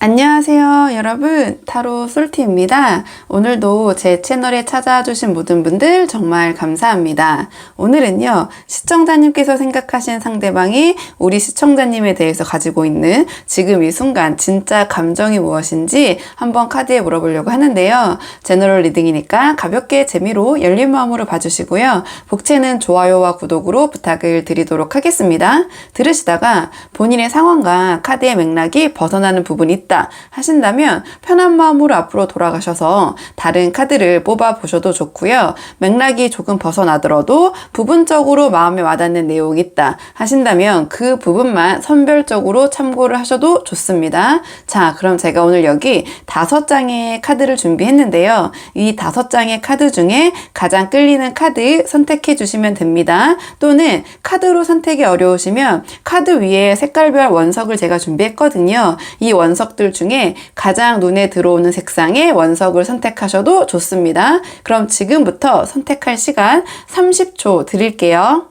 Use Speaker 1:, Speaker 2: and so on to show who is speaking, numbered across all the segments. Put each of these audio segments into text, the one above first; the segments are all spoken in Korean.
Speaker 1: 안녕하세요 여러분, 타로 솔티입니다. 오늘도 제 채널에 찾아주신 모든 분들 정말 감사합니다. 오늘은요, 시청자님께서 생각하신 상대방이 우리 시청자님에 대해서 가지고 있는 지금 이 순간 진짜 감정이 무엇인지 한번 카드에 물어보려고 하는데요. 제너럴 리딩이니까 가볍게 재미로 열린 마음으로 봐주시고요. 복채는 좋아요와 구독으로 부탁을 드리도록 하겠습니다. 들으시다가 본인의 상황과 카드의 맥락이 벗어나는 부분이 있다 하신다면 편한 마음으로 앞으로 돌아가셔서 다른 카드를 뽑아 보셔도 좋고요. 맥락이 조금 벗어나더라도 부분적으로 마음에 와닿는 내용이 있다 하신다면 그 부분만 선별적으로 참고를 하셔도 좋습니다. 자, 그럼 제가 오늘 여기 5장의 카드를 준비했는데요. 이 5장의 카드 중에 가장 끌리는 카드 선택해 주시면 됩니다. 또는 카드로 선택이 어려우시면 카드 위에 색깔별 원석을 제가 준비했거든요. 이 원석 중에 가장 눈에 들어오는 색상의 원석을 선택하셔도 좋습니다. 그럼 지금부터 선택할 시간 30초 드릴게요.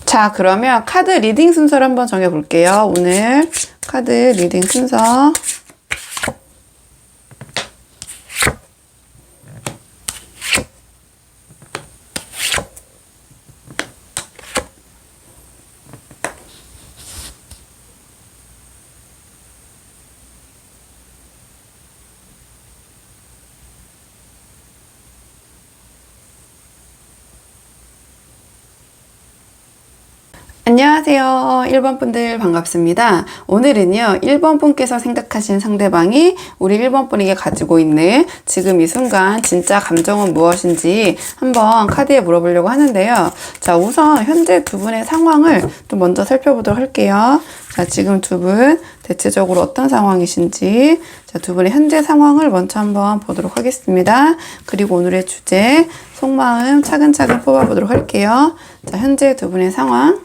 Speaker 1: 자, 그러면 카드 리딩 순서를 한번 정해볼게요. 오늘 카드 리딩 순서. 안녕하세요. 1번 분들 반갑습니다. 오늘은요, 1번 분께서 생각하신 상대방이 우리 1번 분에게 가지고 있는 지금 이 순간 진짜 감정은 무엇인지 한번 카드에 물어보려고 하는데요. 자, 우선 현재 두 분의 상황을 좀 먼저 살펴보도록 할게요. 자, 지금 두 분 대체적으로 어떤 상황이신지, 자, 두 분의 현재 상황을 먼저 한번 보도록 하겠습니다. 그리고 오늘의 주제, 속마음 차근차근 뽑아보도록 할게요. 자, 현재 두 분의 상황.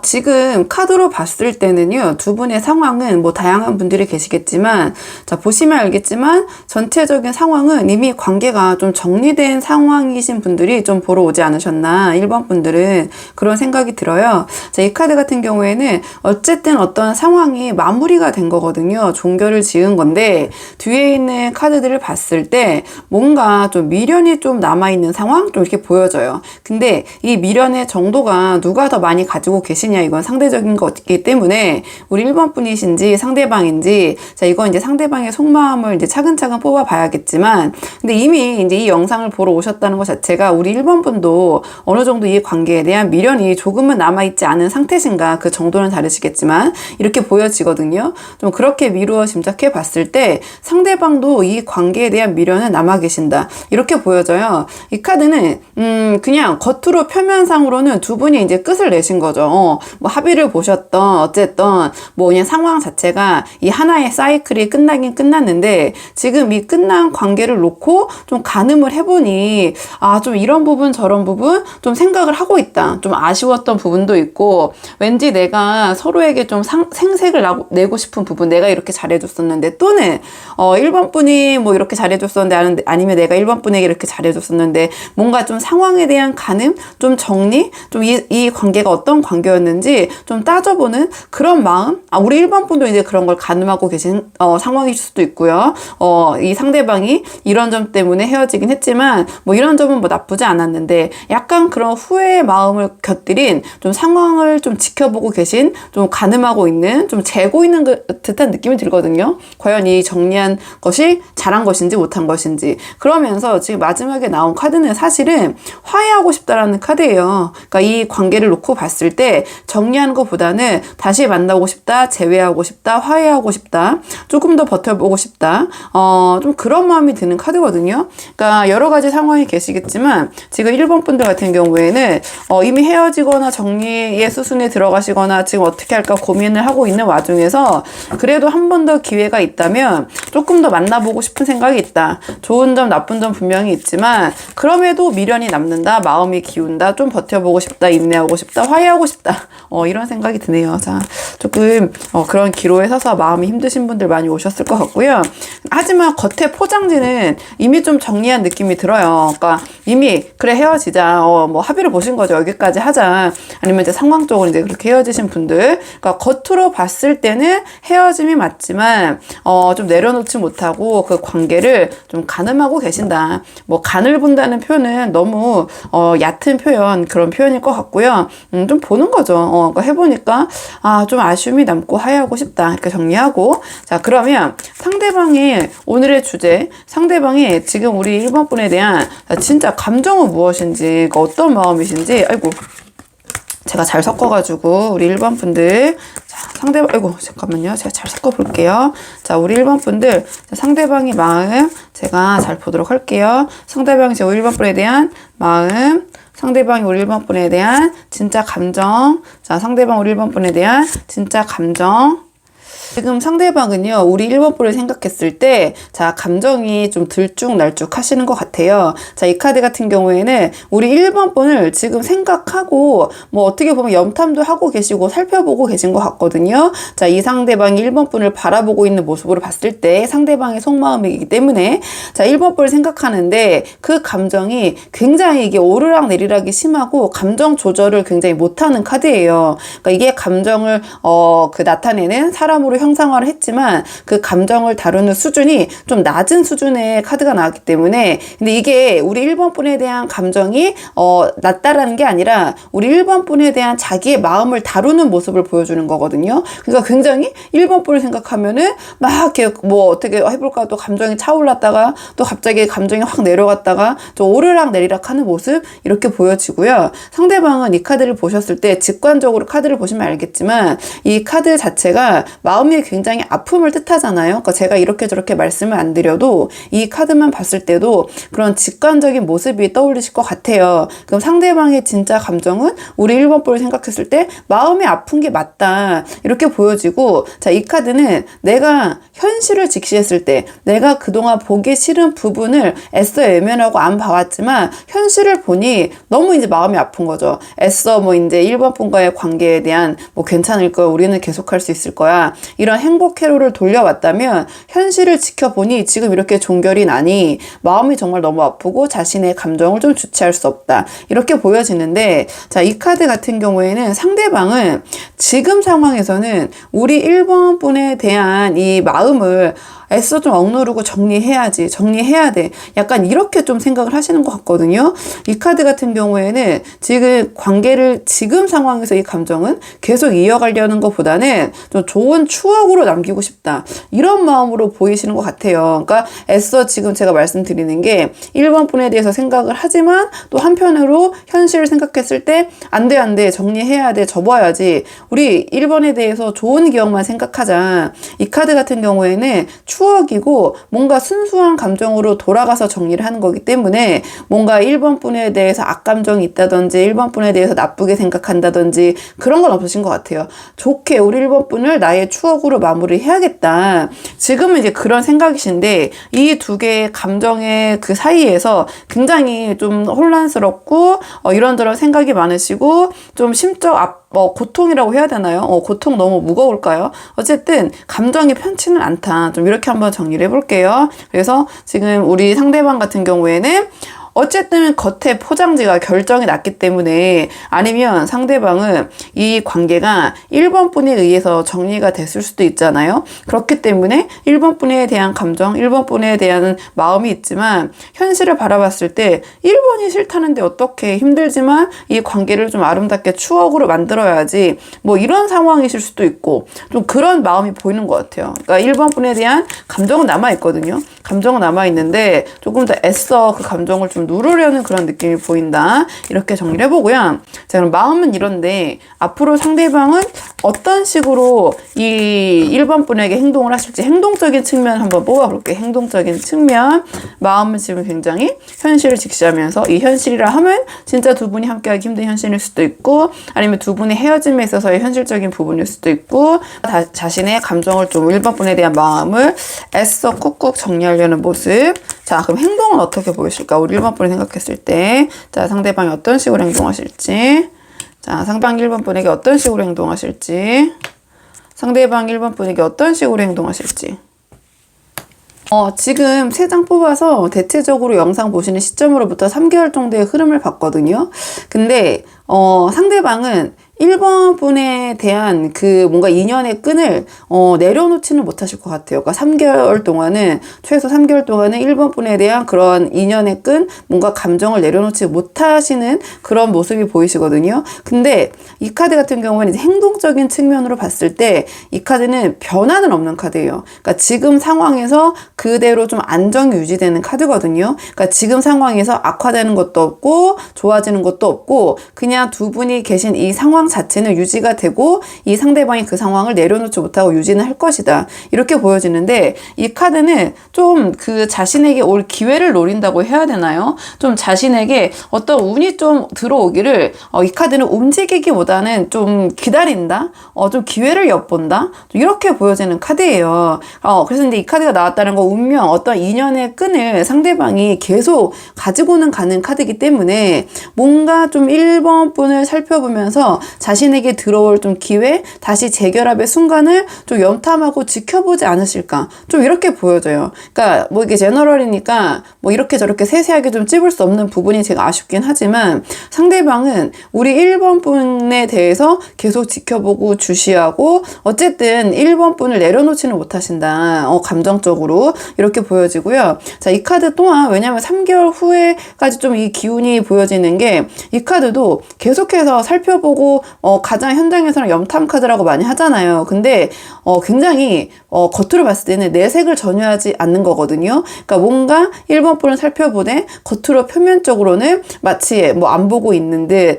Speaker 1: 지금 카드로 봤을 때는요, 두 분의 상황은 뭐 다양한 분들이 계시겠지만, 자, 보시면 알겠지만, 전체적인 상황은 이미 관계가 좀 정리된 상황이신 분들이 좀 보러 오지 않으셨나, 1번 분들은 그런 생각이 들어요. 자, 이 카드 같은 경우에는 어쨌든 어떤 상황이 마무리가 된 거거든요. 종결을 지은 건데, 뒤에 있는 카드들을 봤을 때, 뭔가 좀 미련이 좀 남아있는 상황? 좀 이렇게 보여져요. 근데 이 미련의 정도가 누가 더 많이 가지고 계시냐, 이건 상대적인 거기 때문에 우리 1번 분이신지 상대방인지, 자, 이건 이제 상대방의 속마음을 이제 차근차근 뽑아 봐야겠지만, 근데 이미 이제 이 영상을 보러 오셨다는 것 자체가 우리 1번 분도 어느 정도 이 관계에 대한 미련이 조금은 남아있지 않은 상태신가, 그 정도는 다르시겠지만 이렇게 보여지거든요. 좀 그렇게 미루어 짐작해 봤을 때 상대방도 이 관계에 대한 미련은 남아 계신다, 이렇게 보여져요. 이 카드는 그냥 겉으로 표면상으로는 두 분이 이제 끝을 내신 거죠. 뭐 합의를 보셨던 어쨌든 뭐 그냥 상황 자체가 이 하나의 사이클이 끝나긴 끝났는데, 지금 이 끝난 관계를 놓고 좀 가늠을 해보니, 아, 좀 이런 부분 저런 부분 좀 생각을 하고 있다, 좀 아쉬웠던 부분도 있고, 왠지 내가 서로에게 좀 생색을 내고 싶은 부분, 내가 이렇게 잘해줬었는데, 또는 1번 분이 뭐 이렇게 잘해줬었는데, 아니면 내가 1번 분에게 이렇게 잘해줬었는데, 뭔가 좀 상황에 대한 가늠, 좀 정리, 좀 이 관계가 어떤 관계였는지 좀 따져보는 그런 마음. 우리 1번 분도 이제 그런 걸 가늠하고 계신 상황일 수도 있고요. 이 상대방이 이런 점 때문에 헤어지긴 했지만 뭐 이런 점은 뭐 나쁘지 않았는데, 약간 그런 후회의 마음을 곁들인 좀 상황을 좀 지켜보고 계신, 좀 가늠하고 있는, 좀 재고 있는 듯한 느낌이 들거든요. 과연 이 정리한 것이 잘한 것인지 못한 것인지. 그러면서 지금 마지막에 나온 카드는 사실은 화해하고 싶다라는 카드예요. 그러니까 이 관계를 놓고 봤을 봤을 때 정리하는 것보다는 다시 만나고 싶다, 재회하고 싶다, 화해하고 싶다, 조금 더 버텨보고 싶다, 좀 그런 마음이 드는 카드거든요. 그러니까 여러 가지 상황이 계시겠지만 지금 1번 분들 같은 경우에는 이미 헤어지거나 정리의 수순에 들어가시거나 지금 어떻게 할까 고민을 하고 있는 와중에서 그래도 한 번 더 기회가 있다면 조금 더 만나보고 싶은 생각이 있다. 좋은 점, 나쁜 점 분명히 있지만 그럼에도 미련이 남는다, 마음이 기운다, 좀 버텨보고 싶다, 인내하고 싶다, 화해하고 싶다. 이런 생각이 드네요. 자, 조금 그런 기로에 서서 마음이 힘드신 분들 많이 오셨을 것 같고요. 하지만 겉에 포장지는 이미 좀 정리한 느낌이 들어요. 그러니까 이미 그래 헤어지자, 뭐 합의를 보신 거죠. 여기까지 하자. 아니면 이제 상황적으로 이제 그렇게 헤어지신 분들, 그러니까 겉으로 봤을 때는 헤어짐이 맞지만 좀 내려놓지 못하고 그 관계를 좀 가늠하고 계신다. 뭐 간을 본다는 표현은 너무 얕은 표현, 그런 표현일 것 같고요. 좀 보는 거죠. 그러니까 해보니까 좀 아쉬움이 남고 화해하고 싶다. 이렇게 정리하고, 자, 그러면 상대방의 오늘의 주제, 상대방이 지금 우리 1번 분에 대한 진짜 감정은 무엇인지, 어떤 마음이신지, 아이고 제가 잘 섞어가지고 우리 1번 분들, 자, 상대방, 아이고 잠깐만요, 제가 잘 섞어 볼게요. 자, 우리 1번 분들, 상대방의 마음 제가 잘 보도록 할게요. 상대방이 제 1번 분에 대한 마음, 상대방이 우리 1번 분에 대한 진짜 감정, 자, 상대방 우리 1번 분에 대한 진짜 감정. 지금 상대방은요, 우리 1번 분을 생각했을 때, 자, 감정이 좀 들쭉날쭉 하시는 것 같아요. 자, 이 카드 같은 경우에는 우리 1번 분을 지금 생각하고, 뭐 어떻게 보면 염탐도 하고 계시고 살펴보고 계신 것 같거든요. 자, 이 상대방이 1번 분을 바라보고 있는 모습으로 봤을 때 상대방의 속마음이기 때문에, 자, 1번 분을 생각하는데 그 감정이 굉장히 이게 오르락 내리락이 심하고 감정 조절을 굉장히 못하는 카드예요. 그러니까 이게 감정을, 나타내는 사람으로 형상화를 했지만 그 감정을 다루는 수준이 좀 낮은 수준의 카드가 나왔기 때문에, 근데 이게 우리 1번 분에 대한 감정이 낮다라는 게 아니라 우리 1번 분에 대한 자기의 마음을 다루는 모습을 보여주는 거거든요. 그러니까 굉장히 1번 분을 생각하면은 막 이렇게 뭐 어떻게 해볼까, 또 감정이 차올랐다가 또 갑자기 감정이 확 내려갔다가 또 오르락 내리락 하는 모습, 이렇게 보여지고요. 상대방은 이 카드를 보셨을 때 직관적으로 카드를 보시면 알겠지만 이 카드 자체가 마음이 굉장히 아픔을 뜻하잖아요. 그러니까 제가 이렇게 저렇게 말씀을 안 드려도 이 카드만 봤을 때도 그런 직관적인 모습이 떠올리실 것 같아요. 그럼 상대방의 진짜 감정은 우리 1번 분을 생각했을 때 마음이 아픈 게 맞다, 이렇게 보여지고, 자, 이 카드는 내가 현실을 직시했을 때 내가 그동안 보기 싫은 부분을 애써 외면하고 안 봐왔지만 현실을 보니 너무 이제 마음이 아픈 거죠. 애써 뭐 이제 1번 분과의 관계에 대한 뭐 괜찮을 거야, 우리는 계속할 수 있을 거야, 이런 행복 회로를 돌려왔다면 현실을 지켜보니 지금 이렇게 종결이 나니 마음이 정말 너무 아프고 자신의 감정을 좀 주체할 수 없다, 이렇게 보여지는데, 자, 이 카드 같은 경우에는 상대방은 지금 상황에서는 우리 1번 분에 대한 이 마음을 애써 좀 억누르고 정리해야지, 정리해야 돼, 약간 이렇게 좀 생각을 하시는 것 같거든요. 이 카드 같은 경우에는 지금 관계를 지금 상황에서 이 감정은 계속 이어가려는 것보다는 좀 좋은 추억으로 남기고 싶다, 이런 마음으로 보이시는 것 같아요. 그러니까 애써 지금 제가 말씀드리는 게 1번 분에 대해서 생각을 하지만 또 한편으로 현실을 생각했을 때 안 돼, 정리해야 돼, 접어야지, 우리 1번에 대해서 좋은 기억만 생각하자. 이 카드 같은 경우에는 추억이고 뭔가 순수한 감정으로 돌아가서 정리를 하는 거기 때문에 뭔가 1번 분에 대해서 악감정이 있다든지 1번 분에 대해서 나쁘게 생각한다든지 그런 건 없으신 것 같아요. 좋게 우리 1번 분을 나의 추억으로 마무리해야겠다, 지금은 이제 그런 생각이신데, 이 두 개의 감정의 그 사이에서 굉장히 좀 혼란스럽고 이런저런 생각이 많으시고 좀 심적 고통이라고 해야 되나요? 고통 너무 무거울까요? 어쨌든 감정이 편치는 않다, 좀 이렇게 한번 정리를 해볼게요. 그래서 지금 우리 상대방 같은 경우에는 어쨌든 겉에 포장지가 결정이 났기 때문에, 아니면 상대방은 이 관계가 1번 분에 의해서 정리가 됐을 수도 있잖아요. 그렇기 때문에 1번 분에 대한 감정, 1번 분에 대한 마음이 있지만 현실을 바라봤을 때 1번이 싫다는데 어떻게, 힘들지만 이 관계를 좀 아름답게 추억으로 만들어야지, 뭐 이런 상황이실 수도 있고 좀 그런 마음이 보이는 것 같아요. 그러니까 1번 분에 대한 감정은 남아있거든요. 감정은 남아있는데 조금 더 애써 그 감정을 좀 좀 누르려는 그런 느낌이 보인다. 이렇게 정리를 해보고요. 자, 그럼 마음은 이런데 앞으로 상대방은 어떤 식으로 이 1번 분에게 행동을 하실지 행동적인 측면 한번 뽑아볼게요. 행동적인 측면. 마음은 지금 굉장히 현실을 직시하면서 이 현실이라 하면 진짜 두 분이 함께하기 힘든 현실일 수도 있고 아니면 두 분이 헤어짐에 있어서의 현실적인 부분일 수도 있고 자신의 감정을 좀 1번 분에 대한 마음을 애써 꾹꾹 정리하려는 모습. 자, 그럼 행동은 어떻게 보이실까? 우리 1번 분이 생각했을 때. 자, 상대방이 어떤 식으로 행동하실지. 자, 상대방 1번 분에게 어떤 식으로 행동하실지. 상대방 1번 분에게 어떤 식으로 행동하실지. 지금 3장 뽑아서 대체적으로 영상 보시는 시점으로부터 3개월 정도의 흐름을 봤거든요. 근데, 상대방은 1번 분에 대한 그 뭔가 인연의 끈을 내려놓지는 못하실 것 같아요. 그러니까 3개월 동안은 최소 3개월 동안은 1번 분에 대한 그런 인연의 끈, 뭔가 감정을 내려놓지 못하시는 그런 모습이 보이시거든요. 근데 이 카드 같은 경우는 이제 행동적인 측면으로 봤을 때 이 카드는 변화는 없는 카드예요. 그러니까 지금 상황에서 그대로 좀 안정이 유지되는 카드거든요. 그러니까 지금 상황에서 악화되는 것도 없고 좋아지는 것도 없고 그냥 두 분이 계신 이 상황 자체는 유지가 되고 이 상대방이 그 상황을 내려놓지 못하고 유지는 할 것이다. 이렇게 보여지는데 이 카드는 좀 그 자신에게 올 기회를 노린다고 해야 되나요? 좀 자신에게 어떤 운이 좀 들어오기를 이 카드는 움직이기보다는 좀 기다린다? 좀 기회를 엿본다? 이렇게 보여지는 카드예요. 그래서 근데 이 카드가 나왔다는 거 운명, 어떤 인연의 끈을 상대방이 계속 가지고는 가는 카드이기 때문에 뭔가 좀 1번 분을 살펴보면서 자신에게 들어올 좀 기회, 다시 재결합의 순간을 좀 염탐하고 지켜보지 않으실까. 좀 이렇게 보여져요. 그러니까 뭐 이게 제너럴이니까 뭐 이렇게 저렇게 세세하게 좀 찝을 수 없는 부분이 제가 아쉽긴 하지만 상대방은 우리 1번 분에 대해서 계속 지켜보고 주시하고 어쨌든 1번 분을 내려놓지는 못하신다. 감정적으로 이렇게 보여지고요. 자, 이 카드 또한 왜냐면 3개월 후에까지 좀 이 기운이 보여지는 게 이 카드도 계속해서 살펴보고 가장 현장에서는 염탐 카드라고 많이 하잖아요. 근데 굉장히 겉으로 봤을 때는 내색을 전혀 하지 않는 거거든요. 그러니까 뭔가 1번 분을 살펴보되 겉으로 표면적으로는 마치 뭐 안 보고 있는 듯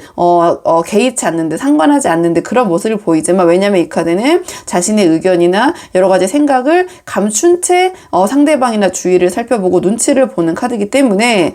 Speaker 1: 개의치 않는 듯 상관하지 않는 듯 그런 모습을 보이지만 왜냐면 이 카드는 자신의 의견이나 여러 가지 생각을 감춘 채 상대방이나 주위를 살펴보고 눈치를 보는 카드이기 때문에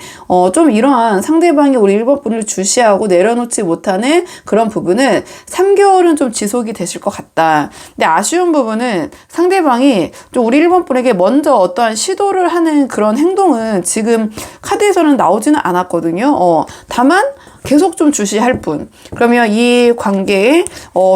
Speaker 1: 좀 이러한 상대방이 우리 1번 분을 주시하고 내려놓지 못하는 그런 부분은 3개월은 좀 지속이 되실 것 같다. 근데 아쉬운 부분은 상대방이 좀 우리 1번 분에게 먼저 어떠한 시도를 하는 그런 행동은 지금 카드에서는 나오지는 않았거든요. 다만 계속 좀 주시할 분. 그러면 이 관계에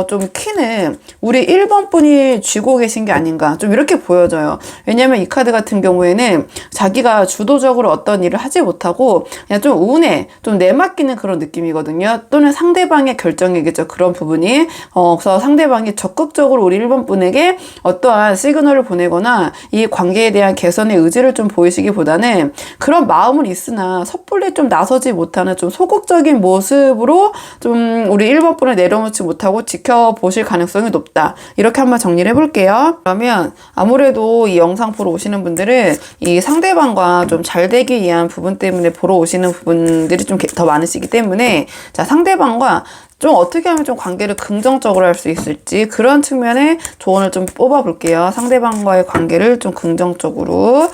Speaker 1: 좀 키는 우리 1번 분이 쥐고 계신 게 아닌가. 좀 이렇게 보여져요. 왜냐면 이 카드 같은 경우에는 자기가 주도적으로 어떤 일을 하지 못하고 그냥 좀 운에 좀 내맡기는 그런 느낌이거든요. 또는 상대방의 결정이겠죠. 그런 부분이. 그래서 상대방이 적극적으로 우리 1번 분에게 어떠한 시그널을 보내거나 이 관계에 대한 개선의 의지를 좀 보이시기보다는 그런 마음은 있으나 섣불리 좀 나서지 못하는 좀 소극적인 모습으로 좀 우리 1번 분을 내려놓지 못하고 지켜보실 가능성이 높다. 이렇게 한번 정리를 해볼게요. 그러면 아무래도 이 영상 보러 오시는 분들은 이 상대방과 좀 잘 되기 위한 부분 때문에 보러 오시는 부분들이 좀 더 많으시기 때문에 자, 상대방과 좀 어떻게 하면 좀 관계를 긍정적으로 할 수 있을지 그런 측면의 조언을 좀 뽑아볼게요. 상대방과의 관계를 좀 긍정적으로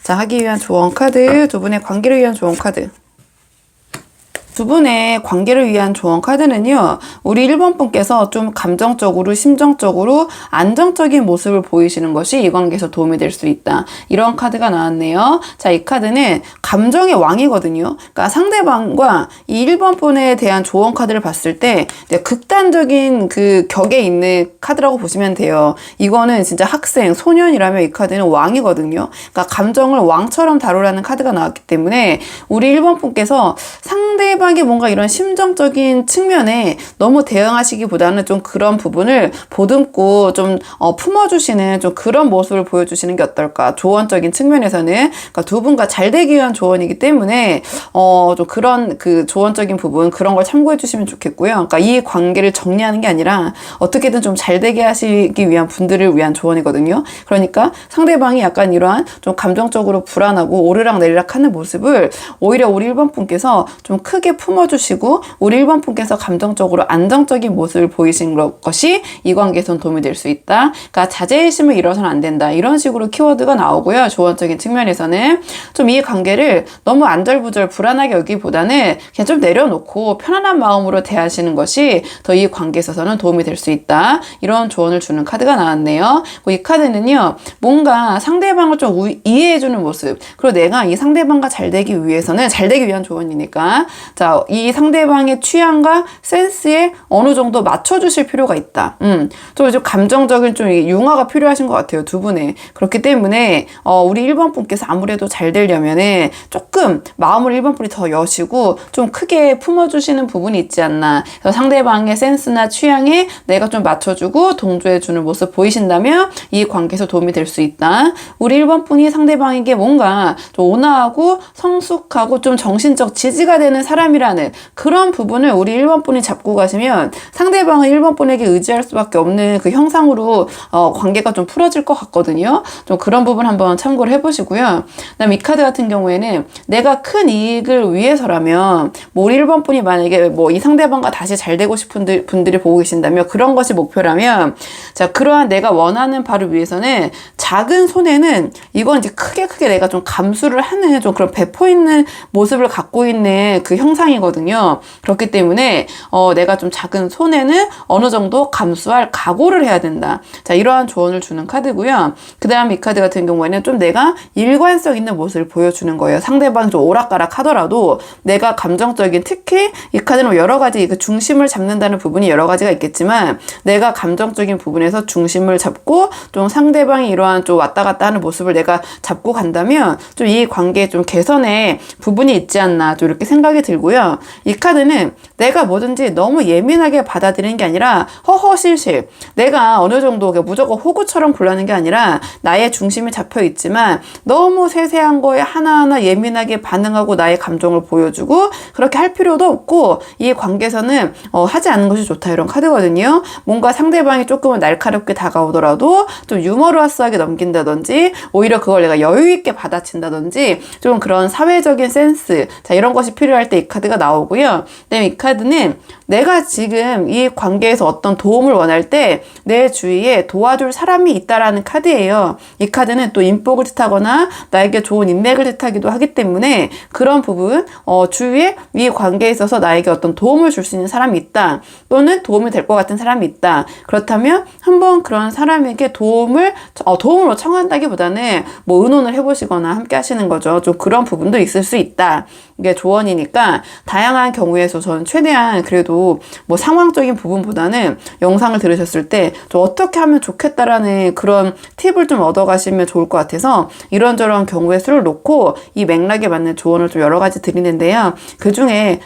Speaker 1: 하기 위한 조언 카드, 두 분의 관계를 위한 조언 카드. 두 분의 관계를 위한 조언 카드는요. 우리 1번 분께서 좀 감정적으로 심정적으로 안정적인 모습을 보이시는 것이 이 관계에서 도움이 될 수 있다. 이런 카드가 나왔네요. 자, 이 카드는 감정의 왕이거든요. 그러니까 상대방과 이 1번 분에 대한 조언 카드를 봤을 때 극단적인 그 격에 있는 카드라고 보시면 돼요. 이거는 진짜 학생, 소년이라면 이 카드는 왕이거든요. 그러니까 감정을 왕처럼 다루라는 카드가 나왔기 때문에 우리 1번 분께서 상대방 상대방이 뭔가 이런 심정적인 측면에 너무 대응하시기보다는 좀 그런 부분을 보듬고 좀 품어주시는 좀 그런 모습을 보여주시는 게 어떨까. 조언적인 측면에서는 그러니까 두 분과 잘 되기 위한 조언이기 때문에 좀 그런 그 조언적인 부분 그런 걸 참고해 주시면 좋겠고요. 그러니까 이 관계를 정리하는 게 아니라 어떻게든 좀 잘 되게 하시기 위한 분들을 위한 조언이거든요. 그러니까 상대방이 약간 이러한 좀 감정적으로 불안하고 오르락내리락 하는 모습을 오히려 우리 1번 분께서 좀 크게 품어주시고 우리 1번 분께서 감정적으로 안정적인 모습을 보이신 것이 이 관계에선 도움이 될 수 있다. 그러니까 자제심을 잃어서는 안 된다. 이런 식으로 키워드가 나오고요. 조언적인 측면에서는 좀 이 관계를 너무 안절부절 불안하게 여기보다는 그냥 좀 내려놓고 편안한 마음으로 대하시는 것이 더 이 관계에 있어서는 도움이 될 수 있다. 이런 조언을 주는 카드가 나왔네요. 이 카드는요. 뭔가 상대방을 좀 이해해주는 모습 그리고 내가 이 상대방과 잘 되기 위해서는 잘 되기 위한 조언이니까 자, 이 상대방의 취향과 센스에 어느 정도 맞춰주실 필요가 있다. 좀 감정적인 좀 융화가 필요하신 것 같아요. 두 분의. 그렇기 때문에 우리 1번 분께서 아무래도 잘 되려면은 조금 마음을 1번 분이 더 여시고 좀 크게 품어주시는 부분이 있지 않나. 그래서 상대방의 센스나 취향에 내가 좀 맞춰주고 동조해주는 모습 보이신다면 이 관계에서 도움이 될 수 있다. 우리 1번 분이 상대방에게 뭔가 좀 온화하고 성숙하고 좀 정신적 지지가 되는 사람이라는 그런 부분을 우리 1번 분이 잡고 가시면 상대방은 1번 분에게 의지할 수밖에 없는 그 형상으로 관계가 좀 풀어질 것 같거든요. 좀 그런 부분 한번 참고를 해보시고요. 그다음 이 카드 같은 경우에는 내가 큰 이익을 위해서라면 뭐 우리 1번 분이 만약에 뭐 이 상대방과 다시 잘 되고 싶은 분들이 보고 계신다면 그런 것이 목표라면 자 그러한 내가 원하는 바를 위해서는 작은 손해는 이건 이제 크게 내가 좀 감수를 하는 좀 그런 배포 있는 모습을 갖고 있는 그 형상이거든요. 그렇기 때문에 내가 좀 작은 손해는 어느 정도 감수할 각오를 해야 된다. 자 이러한 조언을 주는 카드고요. 그 다음 이 카드 같은 경우에는 좀 내가 일관성 있는 모습을 보여주는 거예요. 상대방이 좀 오락가락 하더라도 내가 감정적인 특히 이 카드는 여러 가지 그 중심을 잡는다는 부분이 여러 가지가 있겠지만 내가 감정적인 부분에서 중심을 잡고 좀 상대방이 이러한 좀 왔다 갔다 하는 모습을 내가 잡고 간다면 좀 이 관계에 좀 개선의 부분이 있지 않나 좀 이렇게 생각이 들고요. 이 카드는 내가 뭐든지 너무 예민하게 받아들이는 게 아니라 허허실실 내가 어느 정도 무조건 호구처럼 굴러는 게 아니라 나의 중심이 잡혀 있지만 너무 세세한 거에 하나하나 예민하게 반응하고 나의 감정을 보여주고 그렇게 할 필요도 없고 이 관계에서는 하지 않는 것이 좋다 이런 카드거든요. 뭔가 상대방이 조금은 날카롭게 다가오더라도 좀 유머러스하게 넘긴다든지 오히려 그걸 내가 여유 있게 받아친다든지 좀 그런 사회적인 센스 자 이런 것이 필요할 때 이 카드가 나오고요. 그다음에 이 카드는 내가 지금 이 관계에서 어떤 도움을 원할 때 내 주위에 도와줄 사람이 있다라는 카드예요. 이 카드는 또 인복을 뜻하거나 나에게 좋은 인맥을 뜻하기도 하기 때문에 그런 부분 주위에 이 관계에 있어서 나에게 어떤 도움을 줄 수 있는 사람이 있다. 또는 도움이 될 것 같은 사람이 있다. 그렇다면 한번 그런 사람에게 도움을 청한다기보다는 뭐 의논을 해보시거나 함께 하시는 거죠. 좀 그런 부분도 있을 수 있다. 이게 조언이니까 다양한 경우에서 저는 최대한 그래도 뭐 상황적인 부분보다는 영상을 들으셨을 때 좀 어떻게 하면 좋겠다라는 그런 팁을 좀 얻어가시면 좋을 것 같아서 이런저런 경우의 수를 놓고 이 맥락에 맞는 조언을 좀 여러 가지 드리는데요. 그 중에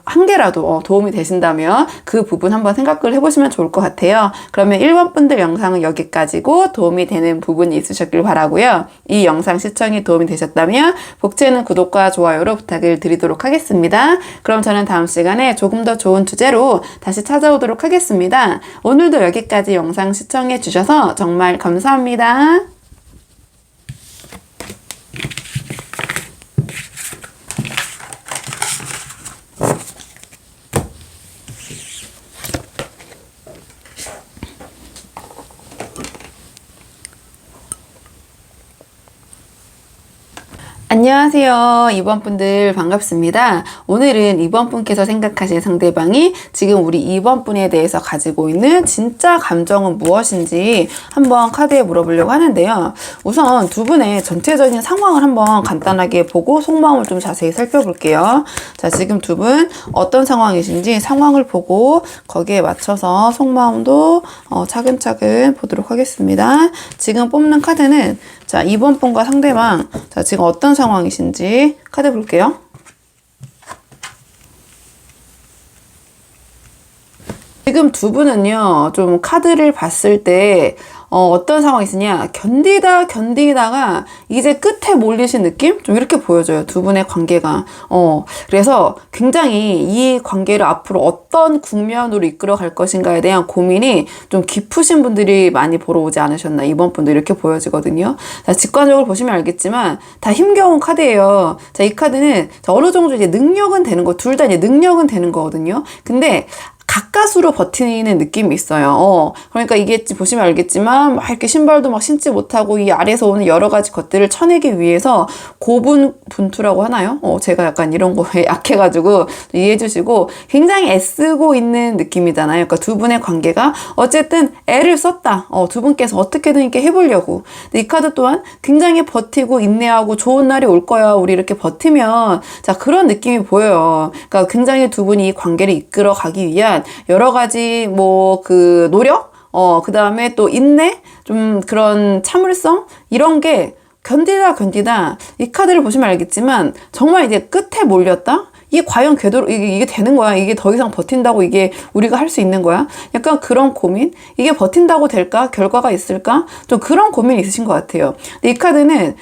Speaker 1: 한 개라도 도움이 되신다면 그 부분 한번 생각을 해보시면 좋을 것 같아요. 그러면 1번 분들 영상은 여기까지고 도움이 되는 부분이 있으셨길 바라고요. 이 영상 시청이 도움이 되셨다면 복채는 구독과 좋아요로 부탁을 드리도록 하겠습니다. 그럼 저는 다음 시간에 조금 더 좋은 주제로 다시 찾아오도록 하겠습니다. 오늘도 여기까지 영상 시청해 주셔서 정말 감사합니다. 안녕하세요. 2번 분들 반갑습니다. 오늘은 2번 분께서 생각하신 상대방이 지금 우리 2번 분에 대해서 가지고 있는 진짜 감정은 무엇인지 한번 카드에 물어보려고 하는데요. 우선 두 분의 전체적인 상황을 한번 간단하게 보고 속마음을 좀 자세히 살펴볼게요. 자, 지금 두 분 어떤 상황이신지 상황을 보고 거기에 맞춰서 속마음도 차근차근 보도록 하겠습니다. 지금 뽑는 카드는 자, 2번 분과 상대방 자, 지금 어떤 상황이신지 카드 볼게요. 지금 두 분은요, 좀 카드를 봤을 때, 어떤 상황이 있으냐, 견디다가 이제 끝에 몰리신 느낌? 좀 이렇게 보여져요. 두 분의 관계가. 그래서 굉장히 이 관계를 앞으로 어떤 국면으로 이끌어 갈 것인가에 대한 고민이 좀 깊으신 분들이 많이 보러 오지 않으셨나, 이번 분도 이렇게 보여지거든요. 자, 직관적으로 보시면 알겠지만, 다 힘겨운 카드예요. 자, 이 카드는 어느 정도 이제 능력은 되는 거, 둘 다 이제 능력은 되는 거거든요. 근데, 가까스로 버티는 느낌이 있어요. 그러니까 이게 보시면 알겠지만 막 이렇게 신발도 막 신지 못하고 이 아래에서 오는 여러 가지 것들을 쳐내기 위해서 고분분투라고 하나요? 제가 약간 이런 거에 약해가지고 이해해 주시고 굉장히 애쓰고 있는 느낌이잖아요. 그러니까 두 분의 관계가 어쨌든 애를 썼다. 두 분께서 어떻게든 이렇게 해보려고. 근데 이 카드 또한 굉장히 버티고 인내하고 좋은 날이 올 거야. 우리 이렇게 버티면 자 그런 느낌이 보여요. 그러니까 굉장히 두 분이 이 관계를 이끌어 가기 위한 여러 가지 그 노력, 그 다음에 또 인내, 좀 그런 참을성 이런 게 견디다 이 카드를 보시면 알겠지만 정말 이제 끝에 몰렸다. 이게 과연 궤도로 이게 되는 거야? 이게 더 이상 버틴다고 이게 우리가 할 수 있는 거야? 약간 그런 고민? 이게 버틴다고 될까? 결과가 있을까? 좀 그런 고민이 있으신 것 같아요. 근데 이 카드는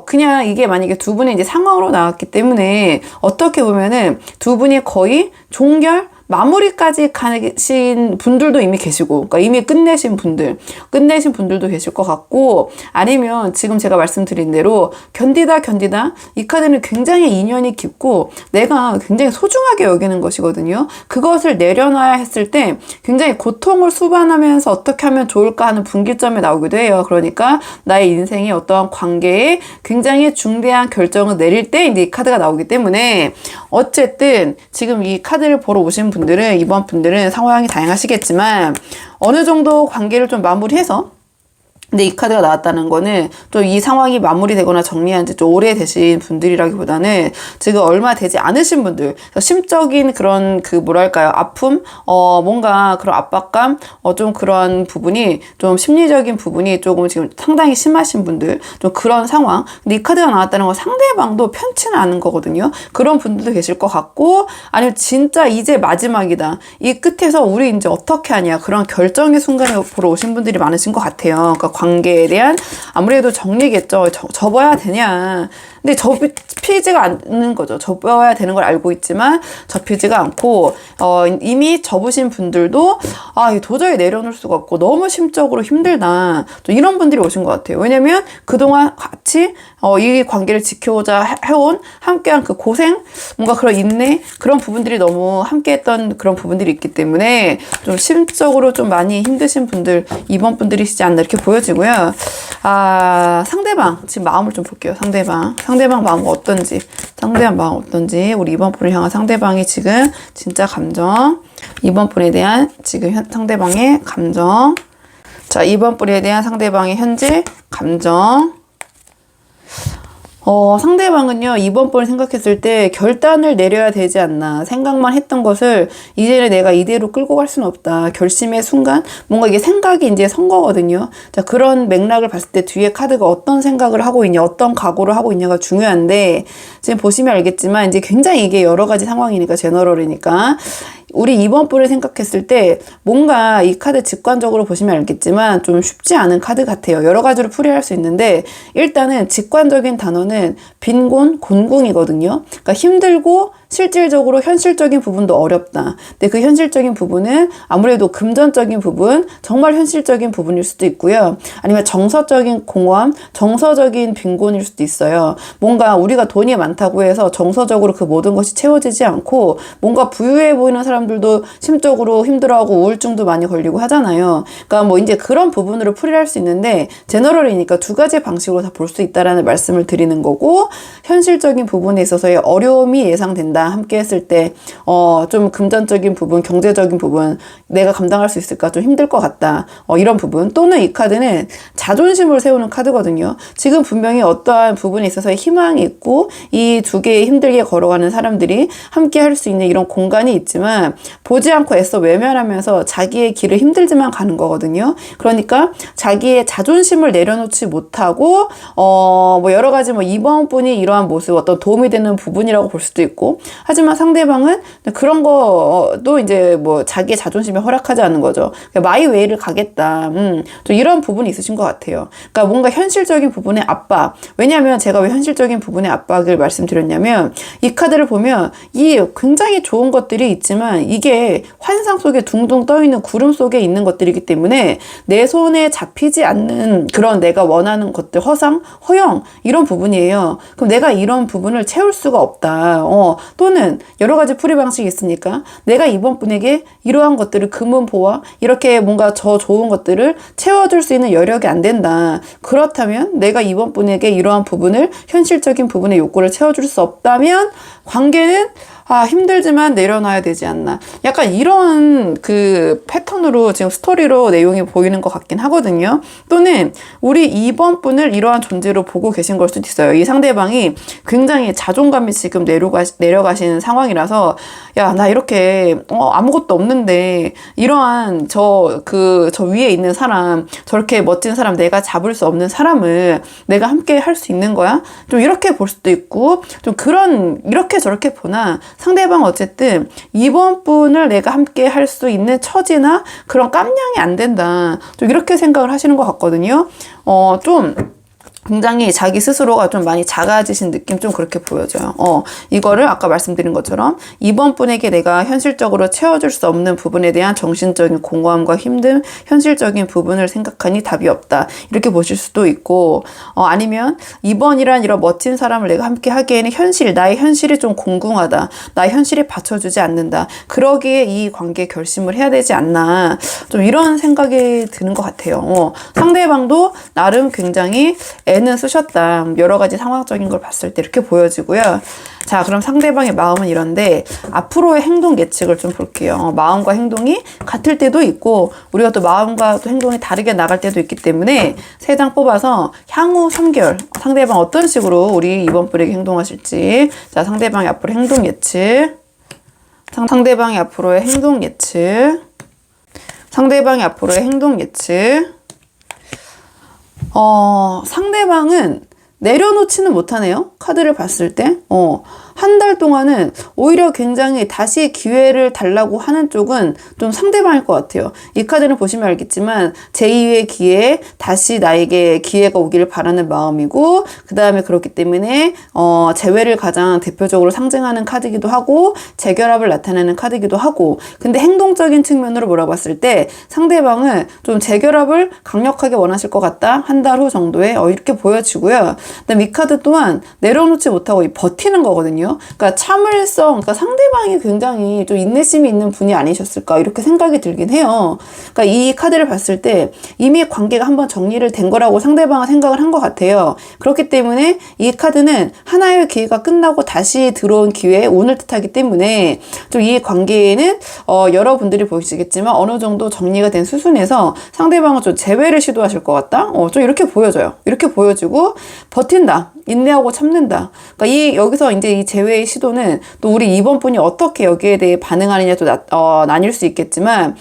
Speaker 1: 그냥 이게 만약에 두 분의 이제 상황으로 나왔기 때문에 어떻게 보면은 두 분이 거의 종결 마무리까지 가신 분들도 이미 계시고, 그러니까 이미 끝내신 분들도 계실 것 같고, 아니면 지금 제가 말씀드린 대로 견디다 이 카드는 굉장히 인연이 깊고 내가 굉장히 소중하게 여기는 것이거든요. 그것을 내려놔야 했을 때 굉장히 고통을 수반하면서 어떻게 하면 좋을까 하는 분기점에 나오기도 해요. 그러니까 나의 인생의 어떠한 관계에 굉장히 중대한 결정을 내릴 때 이제 이 카드가 나오기 때문에 어쨌든 지금 이 카드를 보러 오신 이번 분들은 상황이 다양하시겠지만 어느 정도 관계를 좀 마무리해서 근데 이 카드가 나왔다는 거는 또 이 상황이 마무리되거나 정리한 지 좀 오래되신 분들이라기보다는 지금 얼마 되지 않으신 분들, 심적인 그런 뭐랄까요, 아픔, 뭔가 그런 압박감, 좀 그런 부분이 좀 심리적인 부분이 조금 지금 상당히 심하신 분들, 좀 그런 상황. 근데 이 카드가 나왔다는 건 상대방도 편치는 않은 거거든요. 그런 분들도 계실 것 같고, 아니면 진짜 이제 마지막이다. 이 끝에서 우리 이제 어떻게 하냐. 그런 결정의 순간을 보러 오신 분들이 많으신 것 같아요. 그러니까 관계에 대한 아무래도 정리겠죠. 접어야 되냐. 근데 접히지가 않는 거죠. 접어야 되는 걸 알고 있지만 접히지가 않고 이미 접으신 분들도 도저히 내려놓을 수가 없고 너무 심적으로 힘들다. 좀 이런 분들이 오신 것 같아요. 왜냐면 그동안 같이 이 관계를 지켜오자 해온 함께한 그 고생, 뭔가 그런 인내, 그런 부분들이 너무 함께했던 그런 부분들이 있기 때문에 좀 심적으로 좀 많이 힘드신 분들, 이번 분들이시지 않나 이렇게 보여지고요. 상대방 지금 마음을 좀 볼게요. 상대방 마음 어떤지 우리 이번 분을 향한 상대방이 지금 진짜 감정, 이번 분에 대한 지금 상대방의 감정, 자 이번 분에 대한 상대방의 현재 감정. 상대방은요, 이번 번을 생각했을 때 결단을 내려야 되지 않나. 생각만 했던 것을 이제는 내가 이대로 끌고 갈 수는 없다. 결심의 순간, 뭔가 이게 생각이 이제 선 거거든요. 자, 그런 맥락을 봤을 때 뒤에 카드가 어떤 생각을 하고 있냐, 어떤 각오를 하고 있냐가 중요한데, 지금 보시면 알겠지만, 이제 굉장히 이게 여러 가지 상황이니까, 제너럴이니까, 우리 이번 분을 생각했을 때 뭔가 이 카드 직관적으로 보시면 알겠지만 좀 쉽지 않은 카드 같아요. 여러 가지로 풀이할 수 있는데 일단은 직관적인 단어는 빈곤, 곤궁이거든요. 그러니까 힘들고 실질적으로 현실적인 부분도 어렵다. 근데 그 현실적인 부분은 아무래도 금전적인 부분, 정말 현실적인 부분일 수도 있고요. 아니면 정서적인 공허함, 정서적인 빈곤일 수도 있어요. 뭔가 우리가 돈이 많다고 해서 정서적으로 그 모든 것이 채워지지 않고 뭔가 부유해 보이는 사람들도 심적으로 힘들어하고 우울증도 많이 걸리고 하잖아요. 그러니까 뭐 이제 그런 부분으로 풀이할 수 있는데 제너럴이니까 두 가지 방식으로 다 볼 수 있다라는 말씀을 드리는 거고 현실적인 부분에 있어서의 어려움이 예상된다. 함께 했을 때 좀 금전적인 부분, 경제적인 부분 내가 감당할 수 있을까 좀 힘들 것 같다. 이런 부분 또는 이 카드는 자존심을 세우는 카드거든요. 지금 분명히 어떠한 부분에 있어서 희망이 있고 이 두 개의 힘들게 걸어가는 사람들이 함께 할 수 있는 이런 공간이 있지만 있겠지만 보지 않고 애써 외면하면서 자기의 길을 힘들지만 가는 거거든요. 그러니까 자기의 자존심을 내려놓지 못하고 뭐 여러 가지 뭐 이번 분이 이러한 모습 어떤 도움이 되는 부분이라고 볼 수도 있고, 하지만 상대방은 그런 거도 이제 뭐 자기의 자존심에 허락하지 않는 거죠. 마이 웨이를 가겠다. 좀 이런 부분이 있으신 것 같아요. 그러니까 뭔가 현실적인 부분의 압박. 왜냐하면 제가 왜 현실적인 부분의 압박을 말씀드렸냐면, 이 카드를 보면 이 굉장히 좋은 것들이 있지만 이게 환상 속에 둥둥 떠있는 구름 속에 있는 것들이기 때문에 내 손에 잡히지 않는 그런 내가 원하는 것들, 허상, 허영 이런 부분이에요. 그럼 내가 이런 부분을 채울 수가 없다. 또는 여러 가지 풀이 방식이 있으니까 내가 이번 분에게 이러한 것들을 금은보화 이렇게 뭔가 저 좋은 것들을 채워줄 수 있는 여력이 안 된다. 그렇다면 내가 이번 분에게 이러한 부분을 현실적인 부분의 욕구를 채워줄 수 없다면 관계는 힘들지만 내려놔야 되지 않나. 약간 이런 그 패턴으로 지금 스토리로 내용이 보이는 것 같긴 하거든요. 또는 우리 이번 분을 이러한 존재로 보고 계신 걸 수도 있어요. 이 상대방이 굉장히 자존감이 지금 내려가시는 상황이라서, 야, 나 이렇게 아무것도 없는데 이러한 저 위에 있는 사람, 저렇게 멋진 사람, 내가 잡을 수 없는 사람을 내가 함께 할 수 있는 거야? 좀 이렇게 볼 수도 있고, 좀 이렇게 저렇게 보나 상대방 어쨌든 이번 분을 내가 함께 할 수 있는 처지나 그런 깜냥이 안 된다. 좀 이렇게 생각을 하시는 것 같거든요. 좀 굉장히 자기 스스로가 좀 많이 작아지신 느낌 좀 그렇게 보여져요. 이거를 아까 말씀드린 것처럼 이번 분에게 내가 현실적으로 채워줄 수 없는 부분에 대한 정신적인 공허함과 힘든 현실적인 부분을 생각하니 답이 없다. 이렇게 보실 수도 있고, 아니면 이번이란 이런 멋진 사람을 내가 함께 하기에는 나의 현실이 좀 공궁하다. 나의 현실이 받쳐주지 않는다. 그러기에 이 관계에 결심을 해야 되지 않나. 좀 이런 생각이 드는 것 같아요. 상대방도 나름 굉장히 애는 쓰셨다. 여러 가지 상황적인 걸 봤을 때 이렇게 보여지고요. 자, 그럼 상대방의 마음은 이런데 앞으로의 행동 예측을 좀 볼게요. 마음과 행동이 같을 때도 있고 우리가 또 마음과 또 행동이 다르게 나갈 때도 있기 때문에 3장 뽑아서 향후 3개월 상대방 어떤 식으로 우리 이번 분에게 행동하실지, 자, 상대방의 앞으로 행동 예측, 상대방의 앞으로의 행동 예측, 상대방의 앞으로의 행동 예측. 상대방은 내려놓지는 못하네요. 카드를 봤을 때. 한 달 동안은 오히려 굉장히 다시 기회를 달라고 하는 쪽은 좀 상대방일 것 같아요. 이 카드는 보시면 알겠지만 제2의 기회에 다시 나에게 기회가 오기를 바라는 마음이고, 그 다음에 그렇기 때문에 재회를 가장 대표적으로 상징하는 카드이기도 하고 재결합을 나타내는 카드이기도 하고, 근데 행동적인 측면으로 몰아봤을 때 상대방은 좀 재결합을 강력하게 원하실 것 같다. 한 달 후 정도에 이렇게 보여지고요. 그다음 이 카드 또한 내려놓지 못하고 버티는 거거든요. 그러니까 참을성, 그러니까 상대방이 굉장히 좀 인내심이 있는 분이 아니셨을까 이렇게 생각이 들긴 해요. 그러니까 이 카드를 봤을 때 이미 관계가 한번 정리를 된 거라고 상대방은 생각을 한 것 같아요. 그렇기 때문에 이 카드는 하나의 기회가 끝나고 다시 들어온 기회에 운을 뜻하기 때문에 좀 이 관계에는 여러분들이 보시겠지만 어느 정도 정리가 된 수순에서 상대방은 좀 재회를 시도하실 것 같다. 좀 이렇게 보여져요. 이렇게 보여지고 버틴다. 인내하고 참는다. 그러니까 여기서 이제 이 재회의 시도는 또 우리 이번 분이 어떻게 여기에 대해 반응하느냐 또 나뉠 수 있겠지만,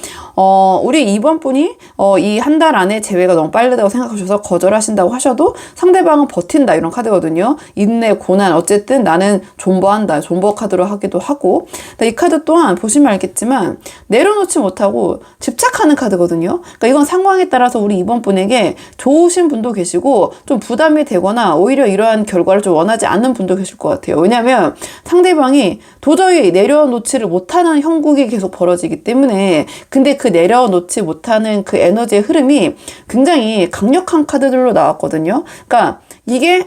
Speaker 1: 우리 이번 분이 이 한 달 안에 재회가 너무 빠르다고 생각하셔서 거절하신다고 하셔도 상대방은 버틴다 이런 카드거든요. 인내, 고난, 어쨌든 나는 존버한다. 존버 카드로 하기도 하고. 이 카드 또한 보시면 알겠지만 내려놓지 못하고 집착하는 카드거든요. 그러니까 이건 상황에 따라서 우리 이번 분에게 좋으신 분도 계시고 좀 부담이 되거나 오히려 이러한 결과를 좀 원하지 않는 분도 계실 것 같아요. 왜냐하면 상대방이 도저히 내려놓지를 못하는 형국이 계속 벌어지기 때문에, 근데 그 내려놓지 못하는 그 에너지의 흐름이 굉장히 강력한 카드들로 나왔거든요. 그러니까 이게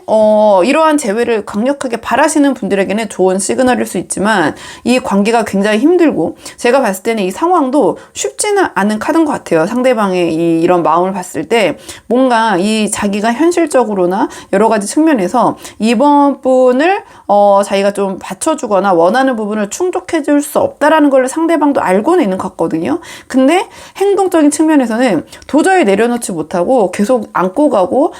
Speaker 1: 이러한 재회를 강력하게 바라시는 분들에게는 좋은 시그널일 수 있지만 이 관계가 굉장히 힘들고, 제가 봤을 때는 이 상황도 쉽지는 않은 카드인 것 같아요. 상대방의 이런 마음을 봤을 때 뭔가 이 자기가 현실적으로나 여러 가지 측면에서 이번 분을 자기가 좀 받쳐주거나 원하는 부분을 충족해 줄 수 없다라는 걸 상대방도 알고는 있는 것 같거든요. 근데 행동적인 측면에서는 도저히 내려놓지 못하고 계속 안고 가고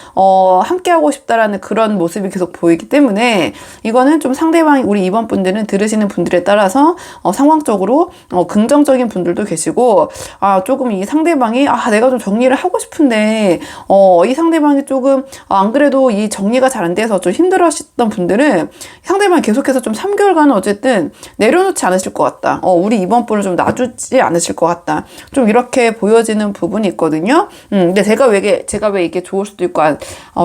Speaker 1: 함께하고 싶다 있다라는 그런 모습이 계속 보이기 때문에 이거는 좀 상대방이 우리 2번 분들은 들으시는 분들에 따라서 상황적으로 긍정적인 분들도 계시고 조금 이 상대방이 내가 좀 정리를 하고 싶은데 이 상대방이 조금 안 그래도 이 정리가 잘 안 돼서 좀 힘들어 하셨던 분들은 상대방이 계속해서 좀 3개월간은 어쨌든 내려놓지 않으실 것 같다. 우리 2번 분을 좀 놔주지 않으실 것 같다. 좀 이렇게 보여지는 부분이 있거든요. 근데 제가 왜 이게 좋을 수도 있고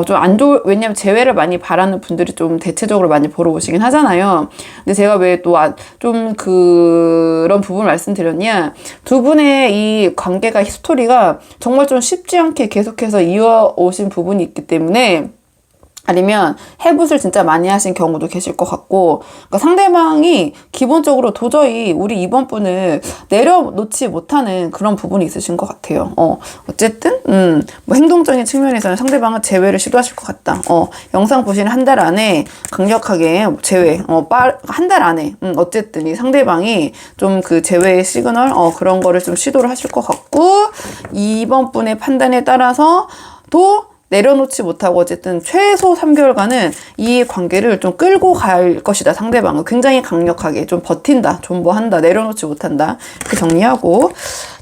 Speaker 1: 좀 안 좋을, 왜냐면 재회를 많이 바라는 분들이 좀 대체적으로 많이 보러 오시긴 하잖아요. 근데 제가 왜 또 좀 그런 부분을 말씀드렸냐, 두 분의 이 관계가 히스토리가 정말 좀 쉽지 않게 계속해서 이어오신 부분이 있기 때문에, 아니면 해붓을 진짜 많이 하신 경우도 계실 것 같고, 그러니까 상대방이 기본적으로 도저히 우리 2번 분을 내려놓지 못하는 그런 부분이 있으신 것 같아요. 어쨌든 뭐 행동적인 측면에서는 상대방은 재회를 시도하실 것 같다. 영상 보시는 한 달 안에 강력하게 재회, 한 달 안에 어쨌든 이 상대방이 좀 그 재회의 시그널 그런 거를 좀 시도를 하실 것 같고, 2번 분의 판단에 따라서 또 내려놓지 못하고 어쨌든 최소 3개월간은 이 관계를 좀 끌고 갈 것이다. 상대방은 굉장히 강력하게 좀 버틴다, 존버한다, 내려놓지 못한다, 이렇게 정리하고,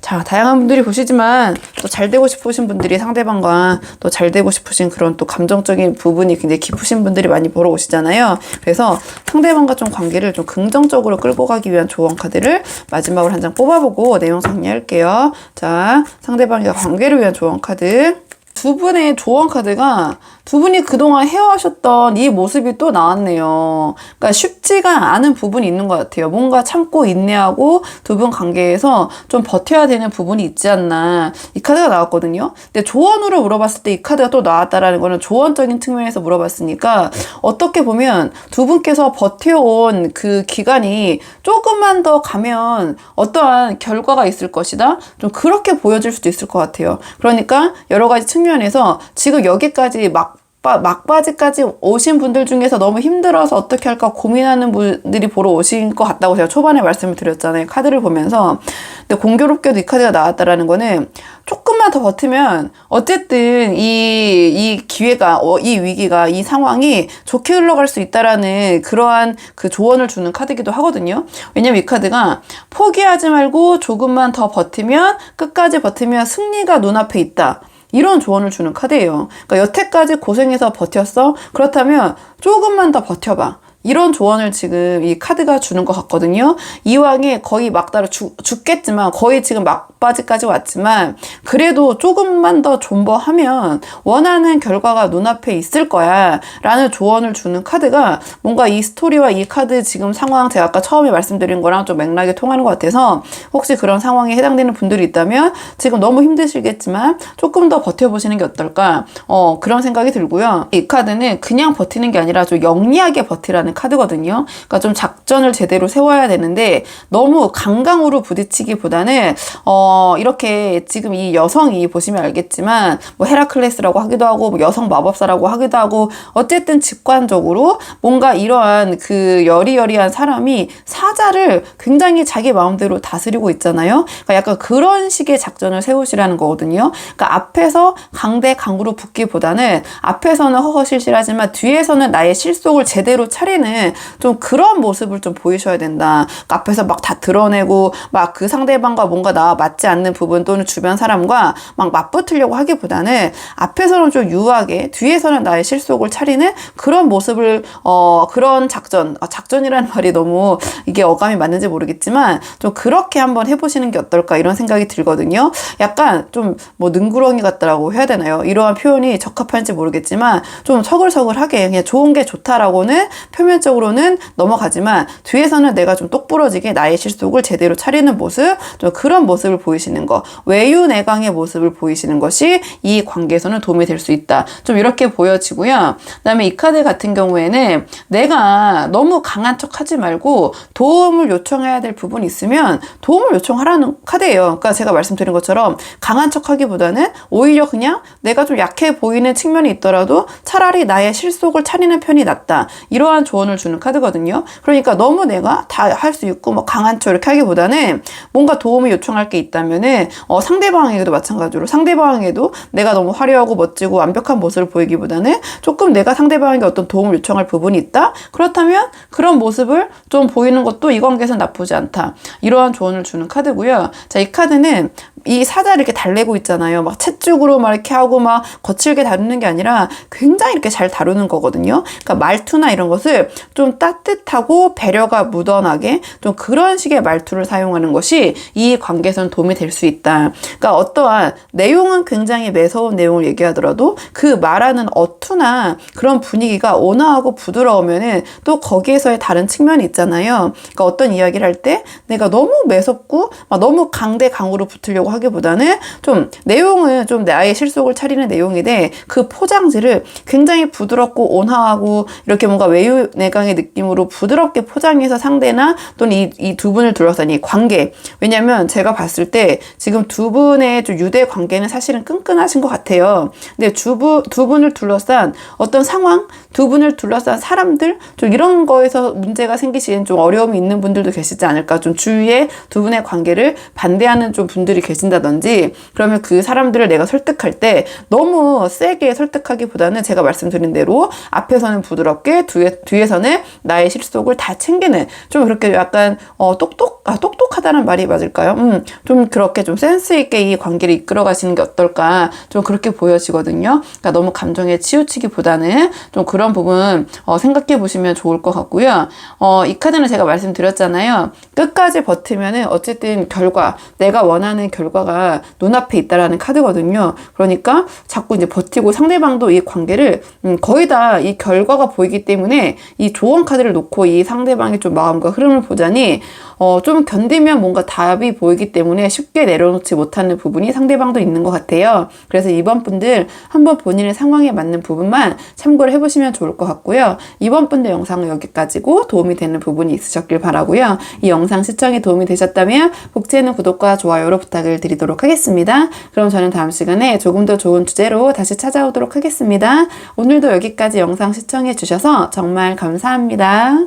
Speaker 1: 자, 다양한 분들이 보시지만 또 잘 되고 싶으신 분들이 상대방과 또 잘 되고 싶으신 그런 또 감정적인 부분이 굉장히 깊으신 분들이 많이 보러 오시잖아요. 그래서 상대방과 좀 관계를 좀 긍정적으로 끌고 가기 위한 조언 카드를 마지막으로 한 장 뽑아보고 내용 정리할게요. 자, 상대방과 관계를 위한 조언 카드. 두 분의 조언 카드가 두 분이 그동안 해오셨던 이 모습이 또 나왔네요. 그러니까 쉽지가 않은 부분이 있는 것 같아요. 뭔가 참고 인내하고 두 분 관계에서 좀 버텨야 되는 부분이 있지 않나. 이 카드가 나왔거든요. 근데 조언으로 물어봤을 때 이 카드가 또 나왔다라는 거는 조언적인 측면에서 물어봤으니까 어떻게 보면 두 분께서 버텨온 그 기간이 조금만 더 가면 어떠한 결과가 있을 것이다. 좀 그렇게 보여질 수도 있을 것 같아요. 그러니까 여러 가지 측면에서 지금 여기까지 막바지까지 오신 분들 중에서 너무 힘들어서 어떻게 할까 고민하는 분들이 보러 오신 것 같다고 제가 초반에 말씀을 드렸잖아요. 카드를 보면서. 근데 공교롭게도 이 카드가 나왔다라는 거는 조금만 더 버티면 어쨌든 이 기회가, 이 위기가, 이 상황이 좋게 흘러갈 수 있다라는 그러한 그 조언을 주는 카드이기도 하거든요. 왜냐면 이 카드가 포기하지 말고 조금만 더 버티면, 끝까지 버티면 승리가 눈앞에 있다. 이런 조언을 주는 카드예요. 그러니까 여태까지 고생해서 버텼어? 그렇다면 조금만 더 버텨봐. 이런 조언을 지금 이 카드가 주는 것 같거든요. 이왕에 거의 막다로 죽겠지만, 거의 지금 막바지까지 왔지만 그래도 조금만 더 존버하면 원하는 결과가 눈앞에 있을 거야 라는 조언을 주는 카드가, 뭔가 이 스토리와 이 카드 지금 상황, 제가 아까 처음에 말씀드린 거랑 좀 맥락이 통하는 것 같아서 혹시 그런 상황에 해당되는 분들이 있다면 지금 너무 힘드시겠지만 조금 더 버텨보시는 게 어떨까, 그런 생각이 들고요. 이 카드는 그냥 버티는 게 아니라 좀 영리하게 버티라는 카드거든요. 그러니까 좀 작전을 제대로 세워야 되는데 너무 강강으로 부딪히기보다는 이렇게 지금 이 여성이 보시면 알겠지만 뭐 헤라클레스라고 하기도 하고 뭐 여성 마법사라고 하기도 하고, 어쨌든 직관적으로 뭔가 이러한 그 여리여리한 사람이 사자를 굉장히 자기 마음대로 다스리고 있잖아요. 그러니까 약간 그런 식의 작전을 세우시라는 거거든요. 그러니까 앞에서 강대강으로 붙기보다는 앞에서는 허허실실하지만 뒤에서는 나의 실속을 제대로 차리는 좀 그런 모습을 좀 보이셔야 된다. 그러니까 앞에서 막 다 드러내고 막 그 상대방과 뭔가 나와 맞지 않는 부분 또는 주변 사람과 막 맞붙으려고 하기보다는 앞에서는 좀 유하게, 뒤에서는 나의 실속을 차리는 그런 모습을, 그런 작전이라는 말이 너무 이게 어감이 맞는지 모르겠지만 좀 그렇게 한번 해보시는 게 어떨까, 이런 생각이 들거든요. 약간 좀 뭐 능구렁이 같다라고 해야 되나요? 이러한 표현이 적합한지 모르겠지만 좀 서글서글하게 그냥 좋은 게 좋다라고는 표면적으로는 넘어가지만 뒤에서는 내가 좀 똑부러지게 나의 실속을 제대로 차리는 모습, 좀 그런 모습을 보이시는 거, 외유내강의 모습을 보이시는 것이 이 관계에서는 도움이 될 수 있다. 좀 이렇게 보여지고요. 그다음에 이 카드 같은 경우에는 내가 너무 강한 척 하지 말고 도움을 요청해야 될 부분이 있으면 도움을 요청하라는 카드예요. 그러니까 제가 말씀드린 것처럼 강한 척 하기보다는 오히려 그냥 내가 좀 약해 보이는 측면이 있더라도 차라리 나의 실속을 차리는 편이 낫다. 이러한 조언을 주는 카드거든요. 그러니까 너무 내가 다 할 수 있고 뭐 강한 척 이렇게 하기보다는 뭔가 도움을 요청할 게 있다면은 상대방에게도 마찬가지로 상대방에게도 내가 너무 화려하고 멋지고 완벽한 모습을 보이기보다는 조금 내가 상대방에게 어떤 도움을 요청할 부분이 있다. 그렇다면 그런 모습을 좀 보이는 것도 이 관계에서는 나쁘지 않다. 이러한 조언을 주는 카드고요. 자, 이 카드는 이 사자를 이렇게 달래고 있잖아요. 막 채찍으로 막 이렇게 하고 막 거칠게 다루는 게 아니라 굉장히 이렇게 잘 다루는 거거든요. 그러니까 말투나 이런 것을 좀 따뜻하고 배려가 묻어나게 좀 그런 식의 말투를 사용하는 것이 이 관계에서는 도움이 될 수 있다. 그러니까 어떠한 내용은 굉장히 매서운 내용을 얘기하더라도 그 말하는 어투나 그런 분위기가 온화하고 부드러우면은 또 거기에서의 다른 측면이 있잖아요. 그러니까 어떤 이야기를 할 때 내가 너무 매섭고 막 너무 강대강으로 붙으려고 하기보다는 좀 내용은 좀 나의 실속을 차리는 내용인데 그 포장지를 굉장히 부드럽고 온화하고 이렇게 뭔가 외유내강의 느낌으로 부드럽게 포장해서 상대나 또는 이 두 분을 둘러싼 이 관계. 왜냐면 제가 봤을 때 지금 두 분의 좀 유대 관계는 사실은 끈끈하신 것 같아요. 근데 두 분을 둘러싼 어떤 상황, 두 분을 둘러싼 사람들, 좀 이런 거에서 문제가 생기시는 좀 어려움이 있는 분들도 계시지 않을까. 좀 주위에 두 분의 관계를 반대하는 좀 분들이 계신다든지, 그러면 그 사람들을 내가 설득할 때 너무 세게 설득하기보다는 제가 말씀드린 대로 앞에서는 부드럽게 뒤에서는 나의 실속을 다 챙기는, 좀 그렇게 약간 똑똑하다는 말이 맞을까요? 좀 그렇게 좀 센스 있게 이 관계를 이끌어 가시는 게 어떨까, 좀 그렇게 보여지거든요. 그러니까 너무 감정에 치우치기보다는 좀 그런 부분 생각해 보시면 좋을 것 같고요. 이 카드는 제가 말씀드렸잖아요. 끝까지 버티면은 어쨌든 내가 원하는 결과가 눈앞에 있다라는 카드거든요. 그러니까 자꾸 이제 버티고 상대방도 이 관계를 거의 다 이 결과가 보이기 때문에 이 조언 카드를 놓고 이 상대방의 좀 마음과 흐름을 보자니 좀 견디면 뭔가 답이 보이기 때문에 쉽게 내려놓지 못하는 부분이 상대방도 있는 것 같아요. 그래서 이번 분들 한번 본인의 상황에 맞는 부분만 참고를 해보시면 좋을 것 같고요. 이번 분들 영상은 여기까지고 도움이 되는 부분이 있으셨길 바라고요. 이 영상 시청에 도움이 되셨다면 복지에는 구독과 좋아요로 부탁을 드리도록 하겠습니다. 그럼 저는 다음 시간에 조금 더 좋은 주제로 다시 찾아오도록 하겠습니다. 오늘도 여기까지 영상 시청해 주셔서 정말 감사합니다.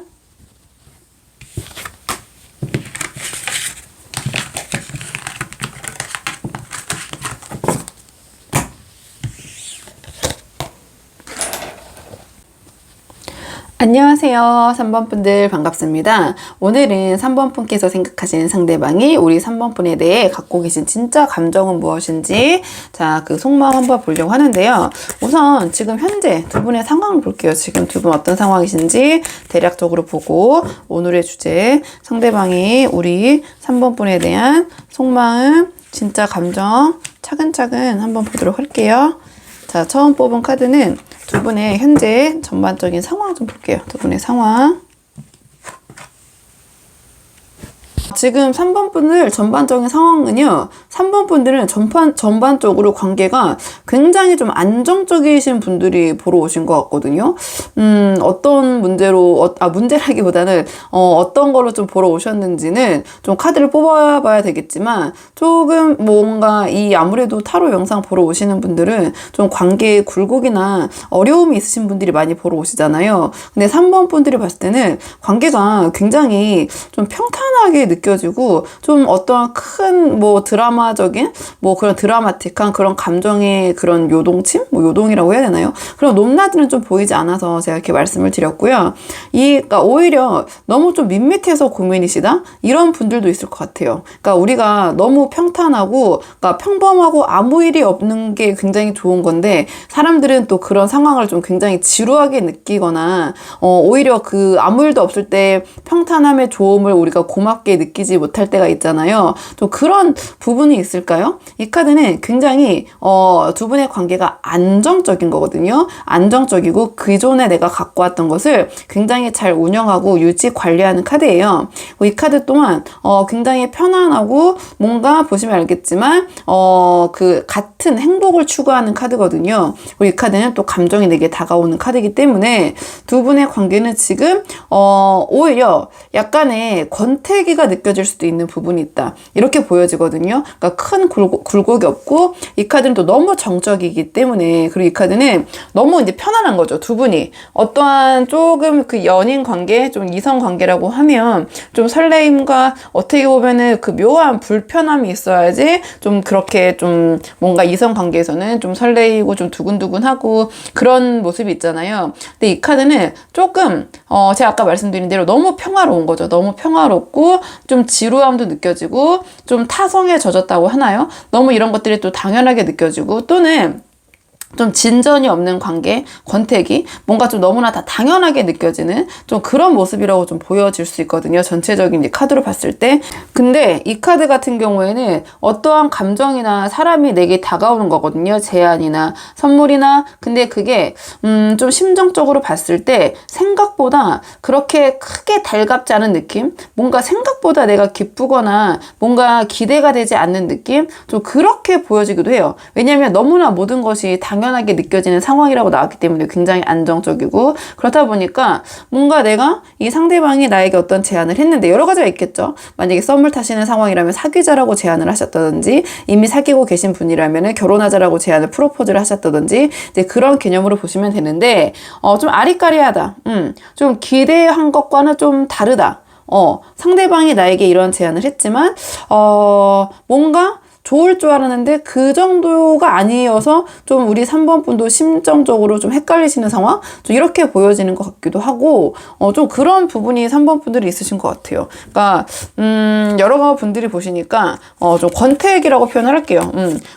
Speaker 1: 안녕하세요. 3번 분들 반갑습니다. 오늘은 3번 분께서 생각하시는 상대방이 우리 3번 분에 대해 갖고 계신 진짜 감정은 무엇인지 그 속마음 한번 보려고 하는데요. 우선 지금 현재 두 분의 상황을 볼게요. 지금 두 분 어떤 상황이신지 대략적으로 보고 오늘의 주제, 상대방이 우리 3번 분에 대한 속마음, 진짜 감정 차근차근 한번 보도록 할게요. 자, 처음 뽑은 카드는 두 분의 현재 전반적인 상황 좀 볼게요. 두 분의 상황. 지금 3번 분들 전반적인 상황은요, 3번 분들은 전반적으로 관계가 굉장히 좀 안정적이신 분들이 보러 오신 것 같거든요. 어떤 문제로, 문제라기보다는, 어떤 걸로 좀 보러 오셨는지는 좀 카드를 뽑아봐야 되겠지만, 조금 뭔가 아무래도 타로 영상 보러 오시는 분들은 좀 관계에 굴곡이나 어려움이 있으신 분들이 많이 보러 오시잖아요. 근데 3번 분들이 봤을 때는 관계가 굉장히 좀 평탄하게 느껴지고 좀 어떠한 큰 드라마적인 그런 드라마틱한 그런 감정의 그런 요동침? 요동이라고 해야 되나요? 그런 높낮이는 좀 보이지 않아서 제가 이렇게 말씀을 드렸고요. 그러니까 오히려 너무 좀 밋밋해서 고민이시다? 이런 분들도 있을 것 같아요. 그러니까 우리가 너무 평탄하고, 그러니까 평범하고 아무 일이 없는 게 굉장히 좋은 건데, 사람들은 또 그런 상황을 좀 굉장히 지루하게 느끼거나, 오히려 그 아무 일도 없을 때 평탄함의 좋음을 우리가 고맙게 느끼지 못할 때가 있잖아요. 좀 그런 부분이 있을까요? 이 카드는 굉장히 두 분의 관계가 안정적인 거거든요. 안정적이고 기존에 내가 갖고 왔던 것을 굉장히 잘 운영하고 유지 관리하는 카드예요. 이 카드 또한 굉장히 편안하고 뭔가 보시면 알겠지만 그 같은 행복을 추구하는 카드거든요. 이 카드는 또 감정이 내게 다가오는 카드이기 때문에 두 분의 관계는 지금 오히려 약간의 권태기가 느껴 느껴질 수도 있는 부분이 있다. 이렇게 보여지거든요. 그러니까 큰 굴곡이 없고 이 카드는 또 너무 정적이기 때문에 그리고 이 카드는 너무 이제 편안한 거죠. 두 분이 어떠한 조금 그 연인 관계, 좀 이성 관계라고 하면 좀 설레임과 어떻게 보면은 그 묘한 불편함이 있어야지 좀 그렇게 좀 뭔가 이성 관계에서는 좀 설레이고 좀 두근두근하고 그런 모습이 있잖아요. 근데 이 카드는 조금 제가 아까 말씀드린 대로 너무 평화로운 거죠. 너무 평화롭고 좀 지루함도 느껴지고 좀 타성에 젖었다고 하나요? 너무 이런 것들이 또 당연하게 느껴지고 또는 좀 진전이 없는 관계, 권태기, 뭔가 좀 너무나 다 당연하게 느껴지는 좀 그런 모습이라고 좀 보여질 수 있거든요. 전체적인 이제 카드로 봤을 때. 근데 이 카드 같은 경우에는 어떠한 감정이나 사람이 내게 다가오는 거거든요. 제안이나 선물이나. 근데 그게 좀 심정적으로 봤을 때 생각보다 그렇게 크게 달갑지 않은 느낌? 뭔가 생각보다 내가 기쁘거나 뭔가 기대가 되지 않는 느낌? 좀 그렇게 보여지기도 해요. 왜냐하면 너무나 모든 것이 당연하게 느껴지는 상황이라고 나왔기 때문에 굉장히 안정적이고 그렇다 보니까 뭔가 내가 이 상대방이 나에게 어떤 제안을 했는데 여러 가지가 있겠죠. 만약에 썸을 타시는 상황이라면 사귀자라고 제안을 하셨다든지 이미 사귀고 계신 분이라면 결혼하자라고 제안을 프로포즈를 하셨다든지 이제 그런 개념으로 보시면 되는데 좀 아리까리하다. 좀 기대한 것과는 좀 다르다. 상대방이 나에게 이런 제안을 했지만 뭔가 좋을 줄 알았는데 그 정도가 아니어서 좀 우리 3번 분도 심정적으로 좀 헷갈리시는 상황? 좀 이렇게 보여지는 것 같기도 하고 좀 그런 부분이 3번 분들이 있으신 것 같아요. 그러니까 여러 분들이 보시니까 좀 권태기라고 표현을 할게요.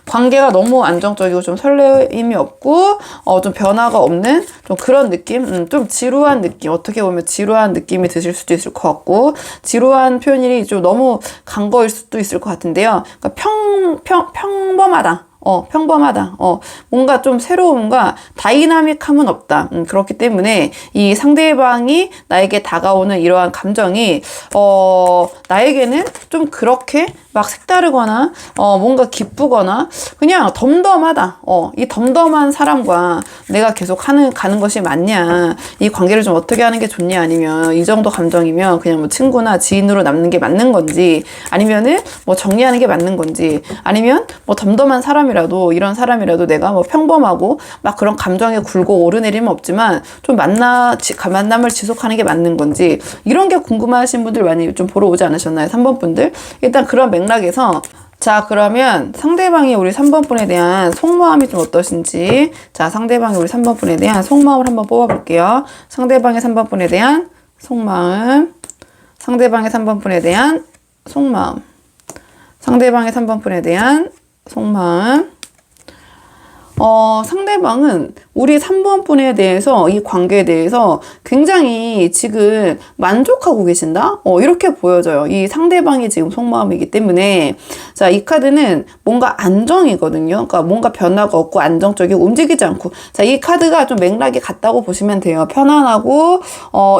Speaker 1: 관계가 너무 안정적이고 좀 설레임이 없고 좀 변화가 없는 좀 그런 느낌? 좀 지루한 느낌. 어떻게 보면 지루한 느낌이 드실 수도 있을 것 같고 지루한 표현이 좀 너무 간 거일 수도 있을 것 같은데요. 그러니까 평범하다. 평범하다. 뭔가 좀 새로움과 다이나믹함은 없다. 그렇기 때문에 이 상대방이 나에게 다가오는 이러한 감정이, 나에게는 좀 그렇게 막 색다르거나, 뭔가 기쁘거나, 그냥 덤덤하다. 이 덤덤한 사람과 내가 계속 가는 것이 맞냐. 이 관계를 좀 어떻게 하는 게 좋냐. 아니면 이 정도 감정이면 그냥 뭐 친구나 지인으로 남는 게 맞는 건지, 아니면은 뭐 정리하는 게 맞는 건지, 아니면 뭐 덤덤한 사람이라도 이런 사람이라도 내가 뭐 평범하고 막 그런 감정에 굴고 오르내림은 없지만 좀 만남을 지속하는 게 맞는 건지 이런 게 궁금하신 분들 많이 좀 보러 오지 않으셨나요? 3번 분들 일단 그런 맥락에서 자 그러면 상대방이 우리 3번 분에 대한 속마음이 좀 어떠신지 자 상대방이 우리 3번 분에 대한 속마음을 한번 뽑아볼게요. 상대방의 3번 분에 대한 속마음 상대방의 3번 분에 대한 속마음 상대방의 3번 분에 대한 속마음 상대방은 우리 3번 분에 대해서 이 관계에 대해서 굉장히 지금 만족하고 계신다? 이렇게 보여져요. 이 상대방이 지금 속마음이기 때문에 자, 이 카드는 뭔가 안정이거든요. 그러니까 뭔가 변화가 없고 안정적이고 움직이지 않고 자, 이 카드가 좀 맥락이 같다고 보시면 돼요. 편안하고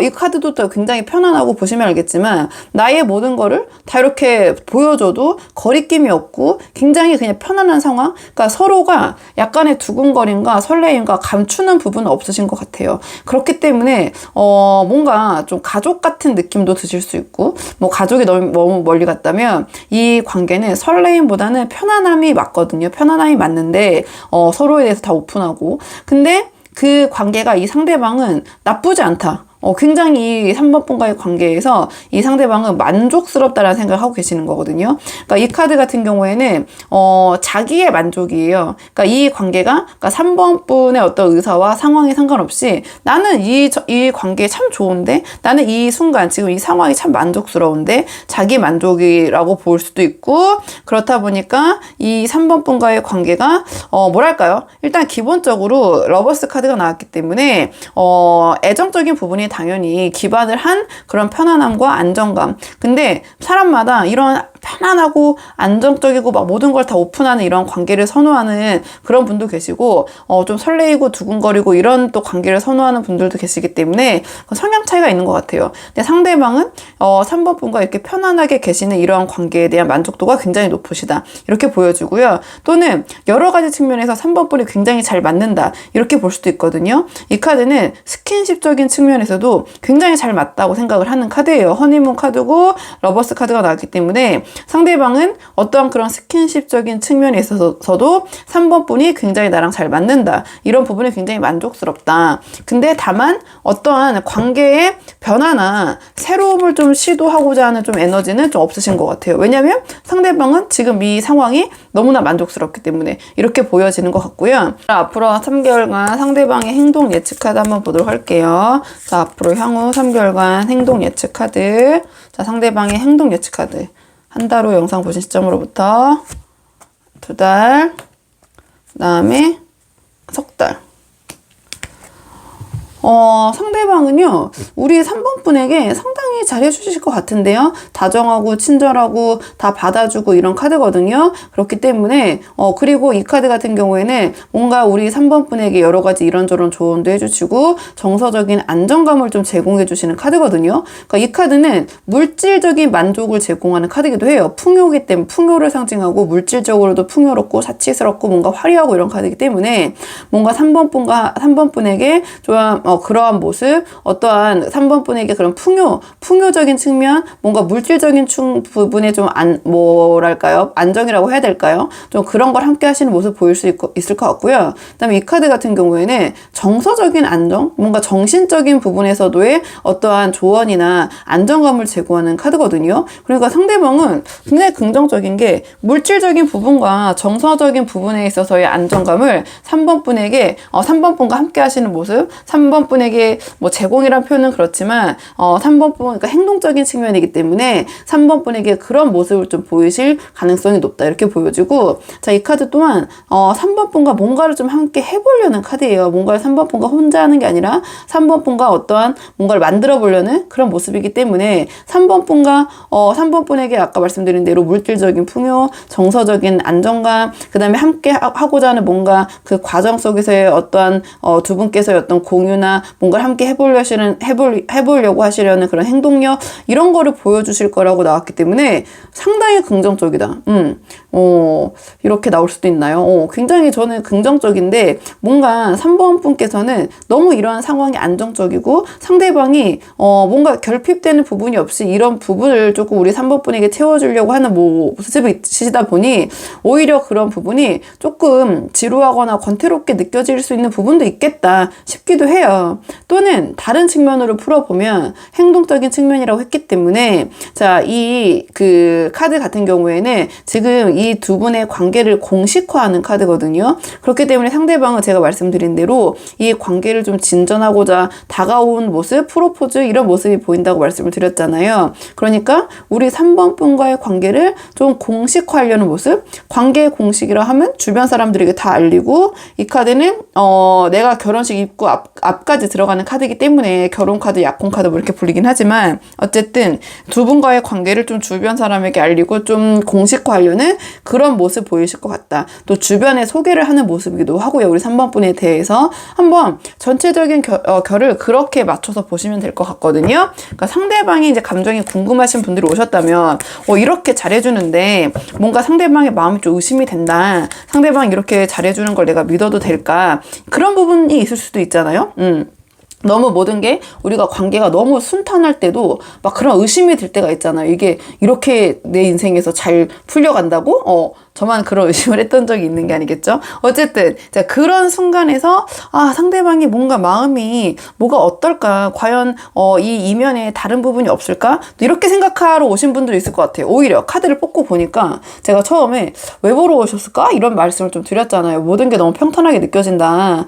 Speaker 1: 이 카드도 또 굉장히 편안하고 보시면 알겠지만 나의 모든 거를 다 이렇게 보여줘도 거리낌이 없고 굉장히 그냥 편안한 상황 그러니까 서로가 약간의 두근거림과 설레임과 감추는 부분은 없으신 것 같아요. 그렇기 때문에 뭔가 좀 가족 같은 느낌도 드실 수 있고 뭐 가족이 너무 멀리 갔다면 이 관계는 설레임보다는 편안함이 맞거든요. 편안함이 맞는데 서로에 대해서 다 오픈하고 근데 그 관계가 이 상대방은 나쁘지 않다. 굉장히 이 3번 분과의 관계에서 이 상대방은 만족스럽다라는 생각을 하고 계시는 거거든요. 그러니까 이 카드 같은 경우에는 자기의 만족이에요. 그러니까 이 관계가 그러니까 3번 분의 어떤 의사와 상황에 상관없이 나는 이 관계 참 좋은데 나는 이 순간 지금 이 상황이 참 만족스러운데 자기 만족이라고 볼 수도 있고 그렇다 보니까 이 3번 분과의 관계가 뭐랄까요? 일단 기본적으로 러버스 카드가 나왔기 때문에 애정적인 부분이 당연히 기반을 한 그런 편안함과 안정감. 근데 사람마다 이런 편안하고 안정적이고 막 모든 걸 다 오픈하는 이런 관계를 선호하는 그런 분도 계시고 좀 설레이고 두근거리고 이런 또 관계를 선호하는 분들도 계시기 때문에 성향 차이가 있는 것 같아요. 근데 상대방은 3번 분과 이렇게 편안하게 계시는 이러한 관계에 대한 만족도가 굉장히 높으시다. 이렇게 보여주고요. 또는 여러 가지 측면에서 3번 분이 굉장히 잘 맞는다. 이렇게 볼 수도 있거든요. 이 카드는 스킨십적인 측면에서도 입장에서도 굉장히 잘 맞다고 생각을 하는 카드예요. 허니문 카드고 러버스 카드가 나왔기 때문에 상대방은 어떠한 그런 스킨십적인 측면에 있어서도 3번 분이 굉장히 나랑 잘 맞는다. 이런 부분이 굉장히 만족스럽다. 근데 다만 어떠한 관계의 변화나 새로움을 좀 시도하고자 하는 좀 에너지는 좀 없으신 것 같아요. 왜냐면 상대방은 지금 이 상황이 너무나 만족스럽기 때문에 이렇게 보여지는 것 같고요. 앞으로 3개월간 상대방의 행동 예측 카드 한번 보도록 할게요. 자, 앞으로 향후 3개월간 행동 예측 카드. 자, 상대방의 행동 예측 카드. 한 달 후 영상 보신 시점으로부터 2달, 그 다음에 석 달. 상대방은요, 우리 3번 분에게 상당히 잘해주실 것 같은데요. 다정하고 친절하고 다 받아주고 이런 카드거든요. 그렇기 때문에, 그리고 이 카드 같은 경우에는 뭔가 우리 3번 분에게 여러 가지 이런저런 조언도 해주시고 정서적인 안정감을 좀 제공해주시는 카드거든요. 그러니까 이 카드는 물질적인 만족을 제공하는 카드이기도 해요. 풍요기 때문에 풍요를 상징하고 물질적으로도 풍요롭고 사치스럽고 뭔가 화려하고 이런 카드이기 때문에 뭔가 3번 분에게 좀 그러한 모습, 어떠한 3번 분에게 그런 풍요적인 측면, 뭔가 물질적인 부분에 좀 뭐랄까요? 안정이라고 해야 될까요? 좀 그런 걸 함께 하시는 모습 보일 수 있을 것 같고요. 그 다음에 이 카드 같은 경우에는 정서적인 안정, 뭔가 정신적인 부분에서도의 어떠한 조언이나 안정감을 제공하는 카드거든요. 그러니까 상대방은 굉장히 긍정적인 게 물질적인 부분과 정서적인 부분에 있어서의 안정감을 3번 분에게, 3번 분과 함께 하시는 모습, 3번 분에게 뭐 제공이란 표현은 그렇지만 3번 분, 그러니까 행동적인 측면이기 때문에 3번 분에게 그런 모습을 좀 보이실 가능성이 높다 이렇게 보여지고, 자, 이 카드 또한 3번 분과 뭔가를 좀 함께 해보려는 카드예요. 뭔가를 3번 분과 혼자 하는 게 아니라 3번 분과 어떠한 뭔가를 만들어 보려는 그런 모습이기 때문에 3번 분과 3번 분에게 아까 말씀드린 대로 물질적인 풍요, 정서적인 안정감, 그 다음에 함께 하고자 하는 뭔가 그 과정 속에서의 어떠한 두 분께서의 어떤 공유나 뭔가를 함께 해보려고 하시려는 그런 행동력, 이런 거를 보여주실 거라고 나왔기 때문에 상당히 긍정적이다. 이렇게 나올 수도 있나요? 굉장히 저는 긍정적인데, 뭔가 3번 분께서는 너무 이러한 상황이 안정적이고 상대방이 뭔가 결핍되는 부분이 없이 이런 부분을 조금 우리 3번 분에게 채워주려고 하는 모습이 있으시다 보니 오히려 그런 부분이 조금 지루하거나 권태롭게 느껴질 수 있는 부분도 있겠다 싶기도 해요. 또는 다른 측면으로 풀어보면 행동적인 측면이라고 했기 때문에, 자, 이 그 카드 같은 경우에는 지금 이 두 분의 관계를 공식화하는 카드거든요. 그렇기 때문에 상대방은 제가 말씀드린 대로 이 관계를 좀 진전하고자 다가온 모습, 프로포즈 이런 모습이 보인다고 말씀을 드렸잖아요. 그러니까 우리 3번 분과의 관계를 좀 공식화하려는 모습, 관계의 공식이라 하면 주변 사람들에게 다 알리고, 이 카드는 내가 결혼식 입구 앞까지 들어가는 카드이기 때문에 결혼 카드, 약혼 카드 뭐 이렇게 불리긴 하지만 어쨌든 두 분과의 관계를 좀 주변 사람에게 알리고 좀 공식화하려는 그런 모습 보이실 것 같다. 또 주변에 소개를 하는 모습이기도 하고요. 우리 3번 분에 대해서 한번 전체적인 결을 그렇게 맞춰서 보시면 될 것 같거든요. 그러니까 상대방이 이제 감정이 궁금하신 분들이 오셨다면 이렇게 잘해주는데 뭔가 상대방의 마음이 좀 의심이 된다. 상대방이 이렇게 잘해주는 걸 내가 믿어도 될까? 그런 부분이 있을 수도 있잖아요. 너무 모든 게 우리가 관계가 너무 순탄할 때도 막 그런 의심이 들 때가 있잖아요. 이게 이렇게 내 인생에서 잘 풀려간다고? 저만 그런 의심을 했던 적이 있는 게 아니겠죠? 어쨌든 자, 그런 순간에서 상대방이 뭔가 마음이 뭐가 어떨까? 과연 이 이면에 다른 부분이 없을까? 이렇게 생각하러 오신 분들이 있을 것 같아요. 오히려 카드를 뽑고 보니까 제가 처음에 왜 보러 오셨을까? 이런 말씀을 좀 드렸잖아요. 모든 게 너무 평탄하게 느껴진다.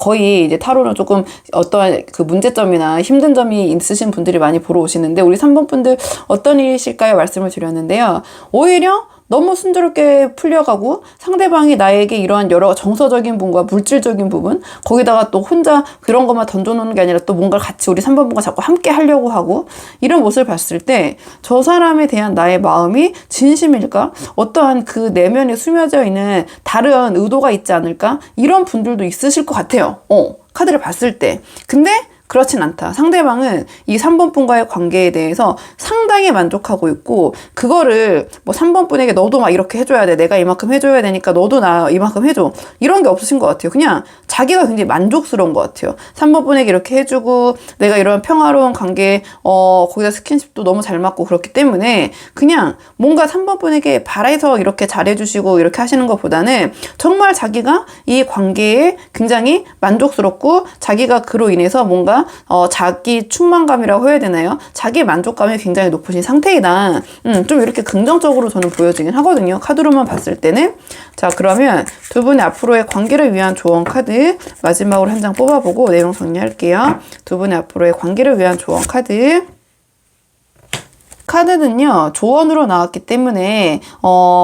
Speaker 1: 거의 이제 타로는 조금 어떠한 그 문제점이나 힘든 점이 있으신 분들이 많이 보러 오시는데 우리 3번 분들 어떤 일이실까요? 말씀을 드렸는데요. 오히려 너무 순조롭게 풀려가고 상대방이 나에게 이러한 여러 정서적인 부분과 물질적인 부분, 거기다가 또 혼자 그런 것만 던져놓는 게 아니라 또 뭔가를 같이 우리 3번 분과 자꾸 함께 하려고 하고, 이런 모습을 봤을 때 저 사람에 대한 나의 마음이 진심일까? 어떠한 그 내면에 스며져 있는 다른 의도가 있지 않을까? 이런 분들도 있으실 것 같아요. 카드를 봤을 때. 근데 그렇진 않다. 상대방은 이 3번 분과의 관계에 대해서 상당히 만족하고 있고, 그거를 뭐 3번 분에게 너도 막 이렇게 해줘야 돼. 내가 이만큼 해줘야 되니까 너도 나 이만큼 해줘. 이런 게 없으신 것 같아요. 그냥 자기가 굉장히 만족스러운 것 같아요. 3번 분에게 이렇게 해주고, 내가 이런 평화로운 관계, 거기다 스킨십도 너무 잘 맞고 그렇기 때문에 그냥 뭔가 3번 분에게 바라서 이렇게 잘해주시고 이렇게 하시는 것보다는 정말 자기가 이 관계에 굉장히 만족스럽고, 자기가 그로 인해서 뭔가 자기 충만감이라고 해야 되나요? 자기 만족감이 굉장히 높으신 상태이다. 좀 이렇게 긍정적으로 저는 보여지긴 하거든요. 카드로만 봤을 때는. 자, 그러면 두 분의 앞으로의 관계를 위한 조언 카드 마지막으로 한 장 뽑아보고 내용 정리할게요. 두 분의 앞으로의 관계를 위한 조언 카드. 카드는요, 조언으로 나왔기 때문에,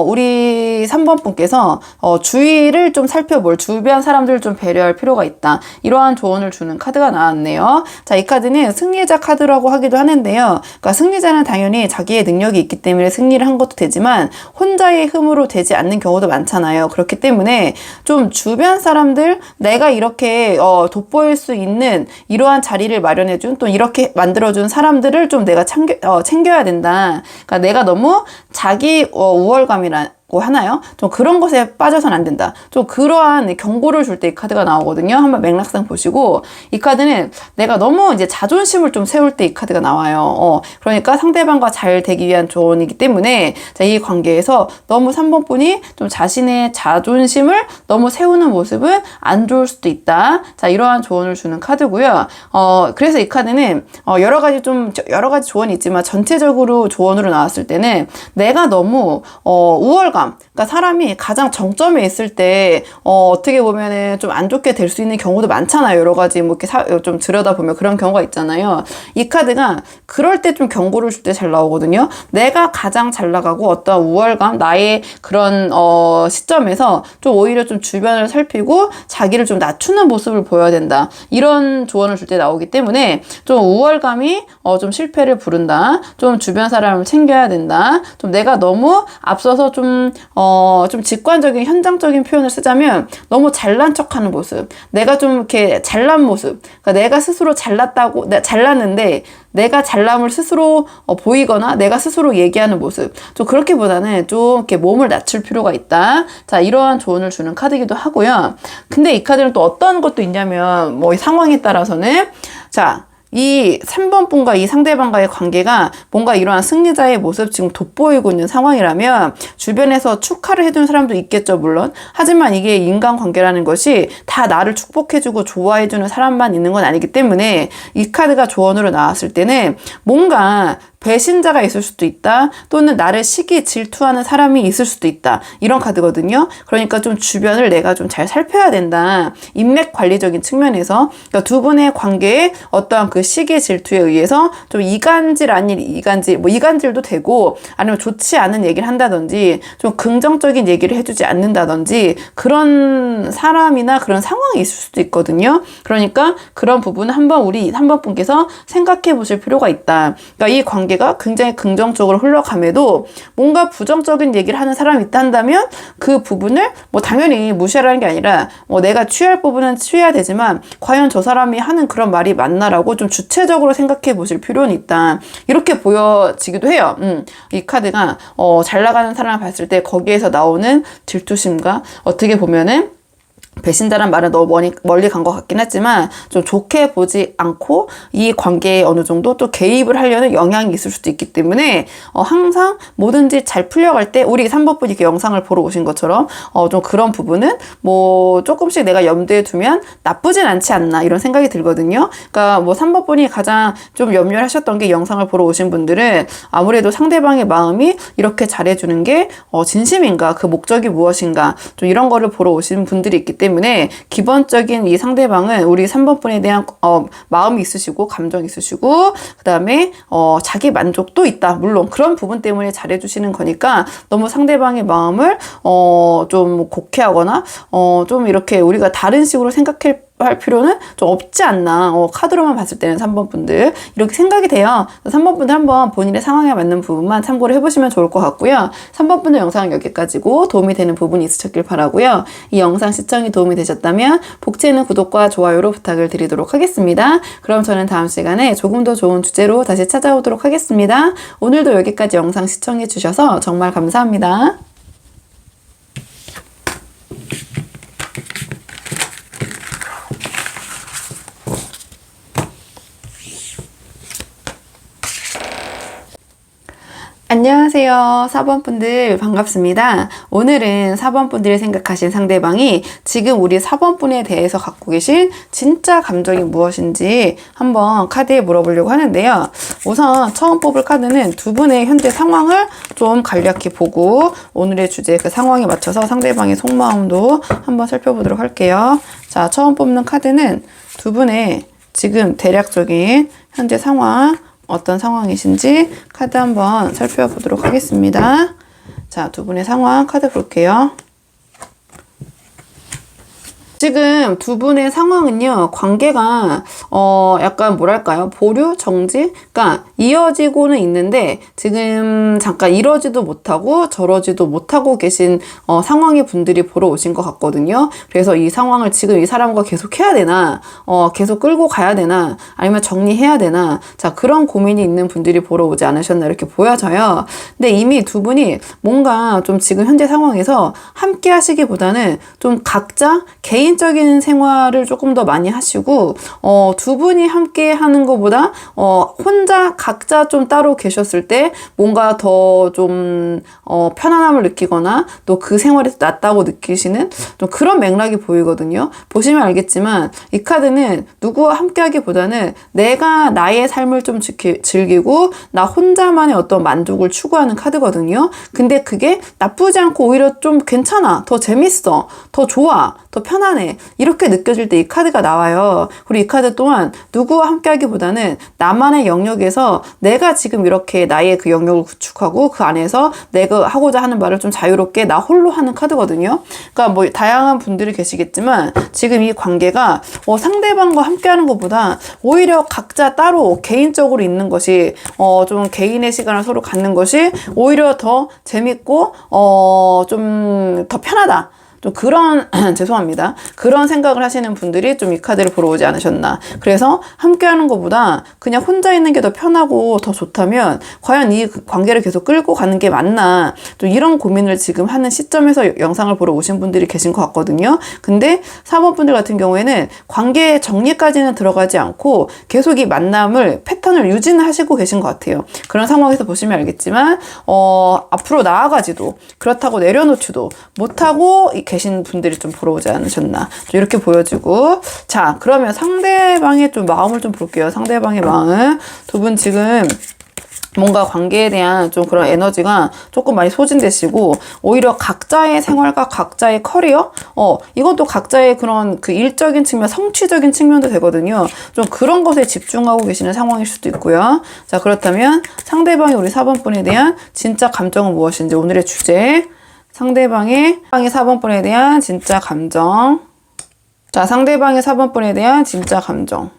Speaker 1: 우리 3번 분께서, 주의를 좀 살펴볼, 주변 사람들을 좀 배려할 필요가 있다. 이러한 조언을 주는 카드가 나왔네요. 자, 이 카드는 승리자 카드라고 하기도 하는데요. 그러니까 승리자는 당연히 자기의 능력이 있기 때문에 승리를 한 것도 되지만, 혼자의 힘으로 되지 않는 경우도 많잖아요. 그렇기 때문에, 좀 주변 사람들, 내가 이렇게, 돋보일 수 있는 이러한 자리를 마련해준, 또 이렇게 만들어준 사람들을 좀 내가 챙겨야 된다. 그러니까 내가 너무 자기 우월감이라 하나요? 좀 그런 것에 빠져선 안 된다. 좀 그러한 경고를 줄 때 이 카드가 나오거든요. 한번 맥락상 보시고, 이 카드는 내가 너무 이제 자존심을 좀 세울 때 이 카드가 나와요. 그러니까 상대방과 잘 되기 위한 조언이기 때문에, 자, 이 관계에서 너무 3번 분이 좀 자신의 자존심을 너무 세우는 모습은 안 좋을 수도 있다. 자, 이러한 조언을 주는 카드고요. 그래서 이 카드는 여러 가지 조언이 있지만 전체적으로 조언으로 나왔을 때는 내가 너무 우월감, 그러니까 사람이 가장 정점에 있을 때 어떻게 보면은 좀 안 좋게 될 수 있는 경우도 많잖아요. 여러 가지 뭐 이렇게 좀 들여다보면 그런 경우가 있잖아요. 이 카드가 그럴 때 좀 경고를 줄 때 잘 나오거든요. 내가 가장 잘 나가고 어떤 우월감, 나의 그런 시점에서 좀 오히려 좀 주변을 살피고 자기를 좀 낮추는 모습을 보여야 된다. 이런 조언을 줄 때 나오기 때문에 좀 우월감이 좀 실패를 부른다. 좀 주변 사람을 챙겨야 된다. 좀 내가 너무 앞서서 좀 직관적인 현장적인 표현을 쓰자면 너무 잘난 척하는 모습, 내가 좀 이렇게 잘난 모습, 그러니까 내가 스스로 잘났는데 내가 잘남을 스스로 보이거나 내가 스스로 얘기하는 모습, 좀 그렇게보다는 좀 이렇게 몸을 낮출 필요가 있다. 자, 이러한 조언을 주는 카드이기도 하고요. 근데 이 카드는 또 어떤 것도 있냐면, 뭐 상황에 따라서는, 자, 이 3번 분과 이 상대방과의 관계가 뭔가 이러한 승리자의 모습 지금 돋보이고 있는 상황이라면 주변에서 축하를 해주는 사람도 있겠죠, 물론. 하지만 이게 인간관계라는 것이 다 나를 축복해주고 좋아해주는 사람만 있는 건 아니기 때문에 이 카드가 조언으로 나왔을 때는 뭔가 배신자가 있을 수도 있다. 또는 나를 시기 질투하는 사람이 있을 수도 있다. 이런 카드거든요. 그러니까 좀 주변을 내가 좀 잘 살펴야 된다. 인맥 관리적인 측면에서. 그러니까 두 분의 관계에 어떠한 그 시기 질투에 의해서 좀 이간질 아닌 이간질, 뭐 이간질도 되고, 아니면 좋지 않은 얘기를 한다든지 좀 긍정적인 얘기를 해주지 않는다든지 그런 사람이나 그런 상황이 있을 수도 있거든요. 그러니까 그런 부분은 한번 우리 3번 분께서 생각해 보실 필요가 있다. 그러니까 이 관계가 굉장히 긍정적으로 흘러감에도 뭔가 부정적인 얘기를 하는 사람이 있다 한다면 그 부분을 뭐 당연히 무시하라는 게 아니라 내가 취할 부분은 취해야 되지만 과연 저 사람이 하는 그런 말이 맞나라고 좀 주체적으로 생각해 보실 필요는 있다. 이렇게 보여지기도 해요. 이 카드가 잘 나가는 사람을 봤을 때 거기에서 나오는 질투심과 어떻게 보면은 배신자란 말은 너무 멀리 간 것 같긴 하지만 좀 좋게 보지 않고 이 관계에 어느 정도 또 개입을 하려는 영향이 있을 수도 있기 때문에 항상 뭐든지 잘 풀려갈 때 우리 3번 분이 이렇게 영상을 보러 오신 것처럼 좀 그런 부분은 뭐 조금씩 내가 염두에 두면 나쁘진 않지 않나 이런 생각이 들거든요. 그러니까 뭐 3번 분이 가장 좀 염려를 하셨던 게 영상을 보러 오신 분들은 아무래도 상대방의 마음이 이렇게 잘해주는 게 진심인가, 그 목적이 무엇인가, 좀 이런 거를 보러 오시는 분들이 있기 때문에 기본적인 이 상대방은 우리 3번 분에 대한 마음이 있으시고 감정이 있으시고 그 다음에 자기 만족도 있다. 물론 그런 부분 때문에 잘해주시는 거니까 너무 상대방의 마음을 좀 곡해하거나 좀 이렇게 우리가 다른 식으로 할 필요는 좀 없지 않나. 카드로만 봤을 때는 3번 분들 이렇게 생각이 돼요. 3번 분들 한번 본인의 상황에 맞는 부분만 참고를 해보시면 좋을 것 같고요. 3번 분들 영상은 여기까지고 도움이 되는 부분이 있으셨길 바라고요. 이 영상 시청이 도움이 되셨다면 복채는 구독과 좋아요로 부탁을 드리도록 하겠습니다. 그럼 저는 다음 시간에 조금 더 좋은 주제로 다시 찾아오도록 하겠습니다. 오늘도 여기까지 영상 시청해 주셔서 정말 감사합니다. 안녕하세요. 4번 분들 반갑습니다. 오늘은 4번 분들이 생각하신 상대방이 지금 우리 4번 분에 대해서 갖고 계신 진짜 감정이 무엇인지 한번 카드에 물어보려고 하는데요. 우선 처음 뽑을 카드는 두 분의 현재 상황을 좀 간략히 보고 오늘의 주제 그 상황에 맞춰서 상대방의 속마음도 한번 살펴보도록 할게요. 자, 처음 뽑는 카드는 두 분의 지금 대략적인 현재 상황 어떤 상황이신지 카드 한번 살펴보도록 하겠습니다. 자, 두 분의 상황 카드 볼게요. 지금 두 분의 상황은요, 관계가, 약간 뭐랄까요? 보류? 정지? 그러니까 이어지고는 있는데, 지금 잠깐 이러지도 못하고 저러지도 못하고 계신, 상황의 분들이 보러 오신 것 같거든요. 그래서 이 상황을 지금 이 사람과 계속 해야 되나, 계속 끌고 가야 되나, 아니면 정리해야 되나, 자, 그런 고민이 있는 분들이 보러 오지 않으셨나, 이렇게 보여져요. 근데 이미 두 분이 뭔가 좀 지금 현재 상황에서 함께 하시기보다는 좀 각자 개인적인 생활을 조금 더 많이 하시고 두 분이 함께 하는 것보다 혼자 각자 좀 따로 계셨을 때 뭔가 더 좀 편안함을 느끼거나 또 그 생활이 낫다고 느끼시는 좀 그런 맥락이 보이거든요. 보시면 알겠지만 이 카드는 누구와 함께 하기보다는 내가 나의 삶을 좀 즐기고 나 혼자만의 어떤 만족을 추구하는 카드거든요. 근데 그게 나쁘지 않고 오히려 좀 괜찮아, 더 재밌어, 더 좋아, 더 편안해, 이렇게 느껴질 때 이 카드가 나와요. 그리고 이 카드 또한 누구와 함께 하기보다는 나만의 영역에서 내가 지금 이렇게 나의 그 영역을 구축하고 그 안에서 내가 하고자 하는 말을 좀 자유롭게 나 홀로 하는 카드거든요. 그러니까 뭐 다양한 분들이 계시겠지만 지금 이 관계가 상대방과 함께 하는 것보다 오히려 각자 따로 개인적으로 있는 것이 좀 개인의 시간을 서로 갖는 것이 오히려 더 재밌고 좀 더 편하다. 좀 그런 죄송합니다. 그런 생각을 하시는 분들이 좀 이 카드를 보러 오지 않으셨나. 그래서 함께 하는 것보다 그냥 혼자 있는 게 더 편하고 더 좋다면 과연 이 관계를 계속 끌고 가는 게 맞나. 또 이런 고민을 지금 하는 시점에서 영상을 보러 오신 분들이 계신 것 같거든요. 근데 4번 분들 같은 경우에는 관계 정리까지는 들어가지 않고 계속 이 만남을 패턴을 유지하시고 계신 것 같아요. 그런 상황에서 보시면 알겠지만 앞으로 나아가지도 그렇다고 내려놓지도 못하고 계신 분들이 좀 보러 오지 않으셨나, 이렇게 보여지고. 자, 그러면 상대방의 좀 마음을 좀 볼게요. 상대방의 마음. 두 분 지금 뭔가 관계에 대한 좀 그런 에너지가 조금 많이 소진되시고 오히려 각자의 생활과 각자의 커리어, 이것도 각자의 그런 그 일적인 측면, 성취적인 측면도 되거든요. 좀 그런 것에 집중하고 계시는 상황일 수도 있고요. 자, 그렇다면 상대방이 우리 4번 분에 대한 진짜 감정은 무엇인지 오늘의 주제. 상대방의 4번분에 대한 진짜 감정. 자, 상대방의 4번분에 대한 진짜 감정.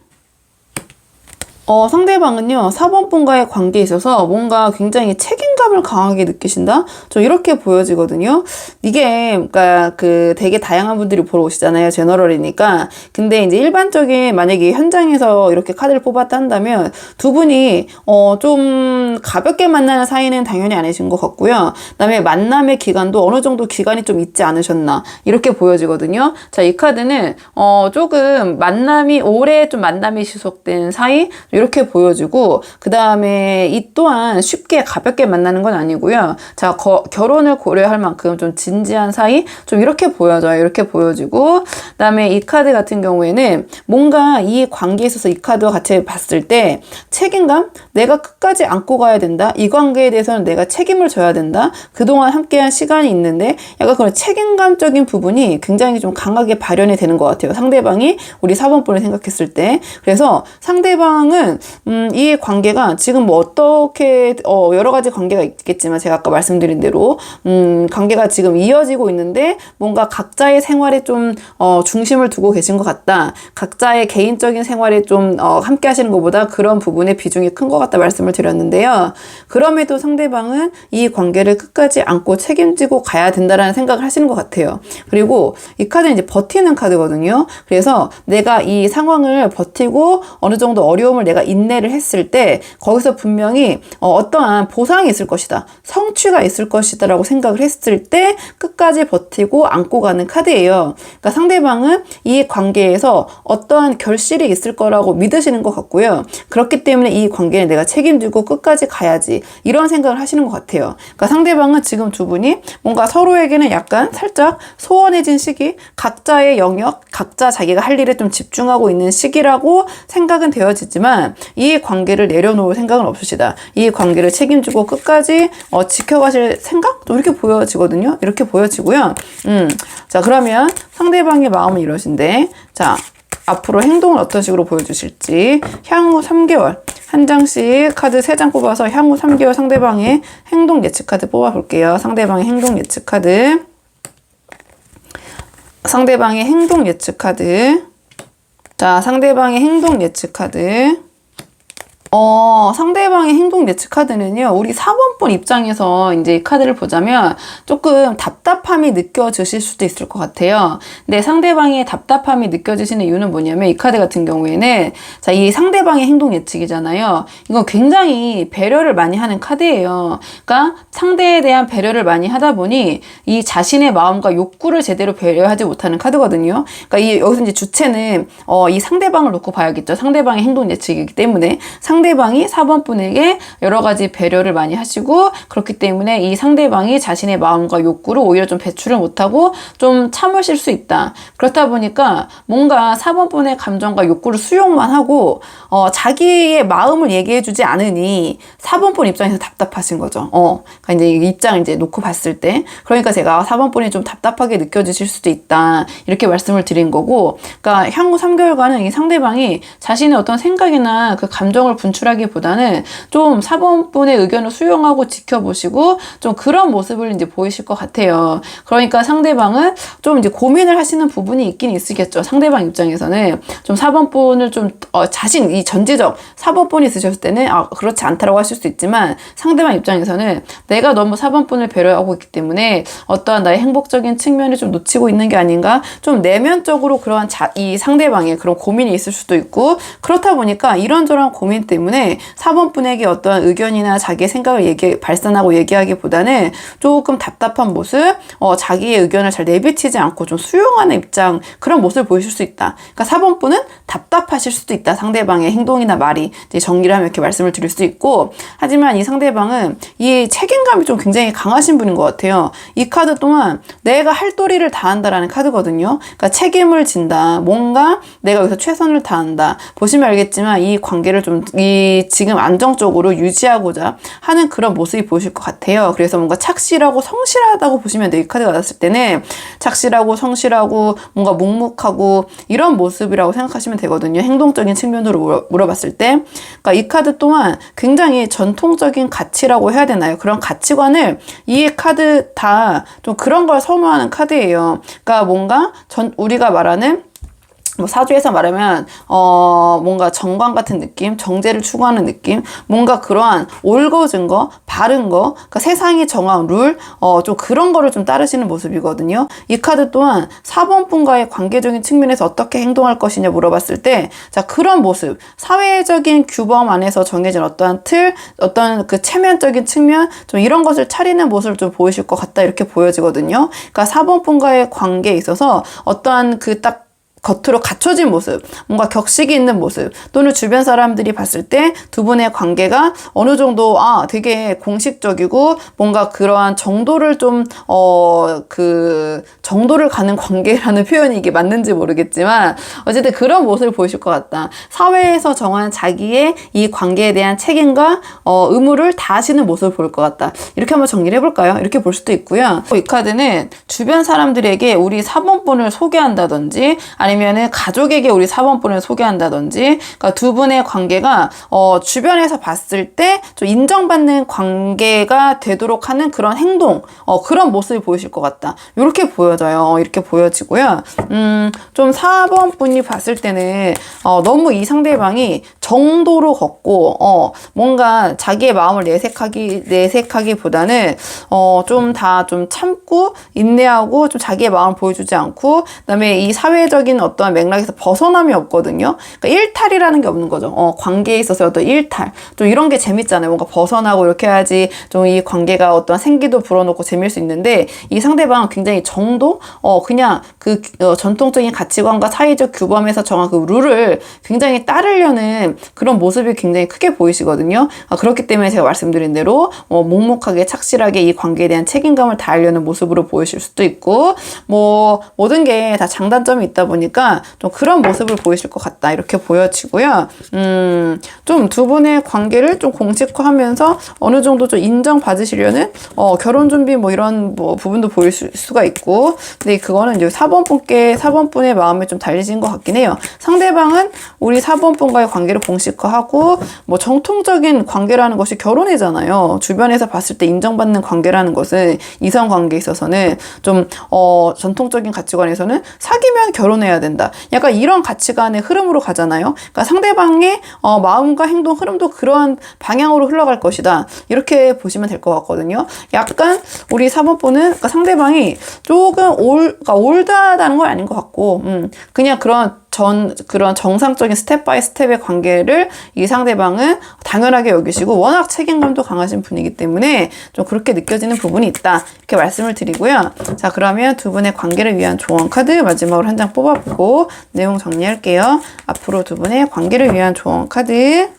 Speaker 1: 상대방은요, 4번분과의 관계에 있어서 뭔가 굉장히 책임감을 강하게 느끼신다? 좀 이렇게 보여지거든요. 이게, 그러니까 되게 다양한 분들이 보러 오시잖아요. 제너럴이니까. 근데 이제 일반적인, 만약에 현장에서 이렇게 카드를 뽑았다 한다면 두 분이, 좀 가볍게 만나는 사이는 당연히 아니신 것 같고요. 그 다음에 만남의 기간도 어느 정도 기간이 좀 있지 않으셨나. 이렇게 보여지거든요. 자, 이 카드는, 조금 만남이, 오래 좀 만남이 지속된 사이? 이렇게 보여지고, 그 다음에 이 또한 쉽게 가볍게 만나는 건 아니고요. 자, 결혼을 고려할 만큼 좀 진지한 사이? 좀 이렇게 보여져요. 이렇게 보여지고, 그 다음에 이 카드 같은 경우에는 뭔가 이 관계에 있어서 이 카드와 같이 봤을 때 책임감? 내가 끝까지 안고 가야 된다. 이 관계에 대해서는 내가 책임을 져야 된다. 그동안 함께한 시간이 있는데 약간 그런 책임감적인 부분이 굉장히 좀 강하게 발현이 되는 것 같아요. 상대방이 우리 4번분을 생각했을 때. 그래서 상대방은 상대방은 이 관계가 지금 뭐 어떻게 여러 가지 관계가 있겠지만 제가 아까 말씀드린 대로 관계가 지금 이어지고 있는데 뭔가 각자의 생활에 좀 중심을 두고 계신 것 같다. 각자의 개인적인 생활에 좀 함께 하시는 것보다 그런 부분의 비중이 큰 것 같다 말씀을 드렸는데요. 그럼에도 상대방은 이 관계를 끝까지 안고 책임지고 가야 된다라는 생각을 하시는 것 같아요. 그리고 이 카드는 이제 버티는 카드거든요. 그래서 내가 이 상황을 버티고 어느 정도 어려움을 내가 인내를 했을 때 거기서 분명히 어떠한 보상이 있을 것이다. 성취가 있을 것이다 라고 생각을 했을 때 끝까지 버티고 안고 가는 카드예요. 그러니까 상대방은 이 관계에서 어떠한 결실이 있을 거라고 믿으시는 것 같고요. 그렇기 때문에 이 관계를 내가 책임지고 끝까지 가야지 이런 생각을 하시는 것 같아요. 그러니까 상대방은 지금 두 분이 뭔가 서로에게는 약간 살짝 소원해진 시기, 각자의 영역, 각자 자기가 할 일에 좀 집중하고 있는 시기라고 생각은 되어지지만 이 관계를 내려놓을 생각은 없으시다. 이 관계를 책임지고 끝까지 지켜가실 생각? 또 이렇게 보여지거든요. 이렇게 보여지고요. 자, 그러면 상대방의 마음은 이러신데, 자, 앞으로 행동을 어떤 식으로 보여주실지 향후 3개월 한 장씩 카드 3장 뽑아서 향후 3개월 상대방의 행동 예측 카드 뽑아볼게요. 상대방의 행동 예측 카드, 상대방의 행동 예측 카드. 자, 상대방의 행동 예측 카드. 상대방의 행동 예측 카드는요, 우리 4번분 입장에서 이제 이 카드를 보자면 조금 답답함이 느껴지실 수도 있을 것 같아요. 근데 상대방의 답답함이 느껴지시는 이유는 뭐냐면 이 카드 같은 경우에는 자, 이 상대방의 행동 예측이잖아요. 이거 굉장히 배려를 많이 하는 카드예요. 그러니까 상대에 대한 배려를 많이 하다 보니 이 자신의 마음과 욕구를 제대로 배려하지 못하는 카드거든요. 그러니까 여기서 이제 주체는 이 상대방을 놓고 봐야겠죠. 상대방의 행동 예측이기 때문에 상대방이 4번 분에게 여러 가지 배려를 많이 하시고 그렇기 때문에 이 상대방이 자신의 마음과 욕구를 오히려 좀 배출을 못하고 좀 참으실 수 있다. 그렇다 보니까 뭔가 4번 분의 감정과 욕구를 수용만 하고 자기의 마음을 얘기해주지 않으니 4번 분 입장에서 답답하신 거죠. 그러니까 이제 입장을 이제 놓고 봤을 때 그러니까 제가 4번 분이 좀 답답하게 느껴지실 수도 있다. 이렇게 말씀을 드린 거고 그러니까 향후 3개월간은 이 상대방이 자신의 어떤 생각이나 그 감정을 분출하기보다는 좀 4번 분의 의견을 수용하고 지켜보시고 좀 그런 모습을 이제 보이실 것 같아요. 그러니까 상대방은 좀 이제 고민을 하시는 부분이 있긴 있으겠죠. 상대방 입장에서는 좀 4번 분을 좀 자신 이 전제적 4번 분이 있으셨을 때는 그렇지 않다라고 하실 수 있지만 상대방 입장에서는 내가 너무 4번 분을 배려하고 있기 때문에 어떠한 나의 행복적인 측면을 좀 놓치고 있는 게 아닌가 좀 내면적으로 그러한 이 상대방의 그런 고민이 있을 수도 있고 그렇다 보니까 이런저런 고민 때문에 4번 분에게 어떠한 의견이나 자기의 생각을 발산하고 얘기하기보다는 조금 답답한 모습, 자기의 의견을 잘 내비치지 않고 좀 수용하는 입장, 그런 모습을 보이실 수 있다. 그러니까 4번 분은 답답하실 수도 있다. 상대방의 행동이나 말이 이제 정리를 하면 이렇게 말씀을 드릴 수 있고 하지만 이 상대방은 이 책임감이 좀 굉장히 강하신 분인 것 같아요. 이 카드 또한 내가 할 도리를 다한다라는 카드거든요. 그러니까 책임을 진다. 뭔가 내가 여기서 최선을 다한다. 보시면 알겠지만 이 관계를 좀 지금 안정적으로 유지하고자 하는 그런 모습이 보이실 것 같아요. 그래서 뭔가 착실하고 성실하다고 보시면 돼요. 이 카드가 나왔을 때는 착실하고 성실하고 뭔가 묵묵하고 이런 모습이라고 생각하시면 되거든요. 행동적인 측면으로 물어봤을 때. 그러니까 이 카드 또한 굉장히 전통적인 가치라고 해야 되나요? 그런 가치관을 이 카드 다 좀 그런 걸 선호하는 카드예요. 그러니까 뭔가 우리가 말하는 뭐 사주에서 말하면 뭔가 정관 같은 느낌, 정제를 추구하는 느낌, 뭔가 그러한 옳고진 거, 바른 거, 그러니까 세상이 정한 룰, 좀 그런 거를 좀 따르시는 모습이거든요. 이 카드 또한 4번 분과의 관계적인 측면에서 어떻게 행동할 것이냐 물어봤을 때, 자, 그런 모습, 사회적인 규범 안에서 정해진 어떠한 틀, 어떤 그 체면적인 측면, 좀 이런 것을 차리는 모습을 좀 보이실 것 같다, 이렇게 보여지거든요. 그러니까 4번 분과의 관계에 있어서 어떠한 그 딱 겉으로 갖춰진 모습, 뭔가 격식이 있는 모습, 또는 주변 사람들이 봤을 때 두 분의 관계가 어느 정도 되게 공식적이고 뭔가 그러한 정도를 좀 정도를 가는 관계라는 표현이 이게 맞는지 모르겠지만 어쨌든 그런 모습을 보이실 것 같다. 사회에서 정한 자기의 이 관계에 대한 책임과 의무를 다하시는 모습을 보일 것 같다. 이렇게 한번 정리를 해볼까요? 이렇게 볼 수도 있고요. 이 카드는 주변 사람들에게 우리 4번 분을 소개한다든지 아니면 아니면은 가족에게 우리 4번 분을 소개한다든지, 그러니까 두 분의 관계가 주변에서 봤을 때 좀 인정받는 관계가 되도록 하는 그런 행동, 그런 모습이 보이실 것 같다. 이렇게 보여져요. 이렇게 보여지고요. 좀 4번 분이 봤을 때는 너무 이 상대방이 정도로 걷고 뭔가 자기의 마음을 내색하기보다는 좀 다 좀 참고 인내하고 좀 자기의 마음을 보여주지 않고, 그다음에 이 사회적인 어떠한 맥락에서 벗어남이 없거든요. 그러니까 일탈이라는 게 없는 거죠. 관계에 있어서 어떤 일탈, 좀 이런 게 재밌잖아요. 뭔가 벗어나고 이렇게 해야지 좀 이 관계가 어떤 생기도 불어넣고 재미일 수 있는데, 이 상대방은 굉장히 정도, 그냥 그 전통적인 가치관과 사회적 규범에서 정한 그 룰을 굉장히 따르려는 그런 모습이 굉장히 크게 보이시거든요. 그렇기 때문에 제가 말씀드린 대로 묵묵하게 착실하게 이 관계에 대한 책임감을 다하려는 모습으로 보이실 수도 있고, 뭐 모든 게 다 장단점이 있다 보니까 좀 그런 모습을 보이실 것 같다, 이렇게 보여지고요. 좀 두 분의 관계를 좀 공식화하면서 어느 정도 좀 인정받으시려는 결혼 준비 뭐 이런 뭐 부분도 보일 수가 있고, 근데 그거는 이제 4번 분의 마음에 좀 달리신 것 같긴 해요. 상대방은 우리 4번 분과의 관계를 공식화하고, 뭐 정통적인 관계라는 것이 결혼이잖아요. 주변에서 봤을 때 인정받는 관계라는 것은, 이성 관계에 있어서는 좀 전통적인 가치관에서는 사귀면 결혼해야 된다, 약간 이런 가치관의 흐름으로 가잖아요. 그러니까 상대방의 마음과 행동 흐름도 그러한 방향으로 흘러갈 것이다, 이렇게 보시면 될 것 같거든요. 약간 우리 4번 분은 그러니까 상대방이 조금 그러니까 올드하다는 건 아닌 것 같고, 그냥 그런 정상적인 스텝 바이 스텝의 관계를 이 상대방은 당연하게 여기시고, 워낙 책임감도 강하신 분이기 때문에 좀 그렇게 느껴지는 부분이 있다, 이렇게 말씀을 드리고요. 자, 그러면 두 분의 관계를 위한 조언 카드 마지막으로 한 장 뽑아보고 내용 정리할게요. 앞으로 두 분의 관계를 위한 조언 카드.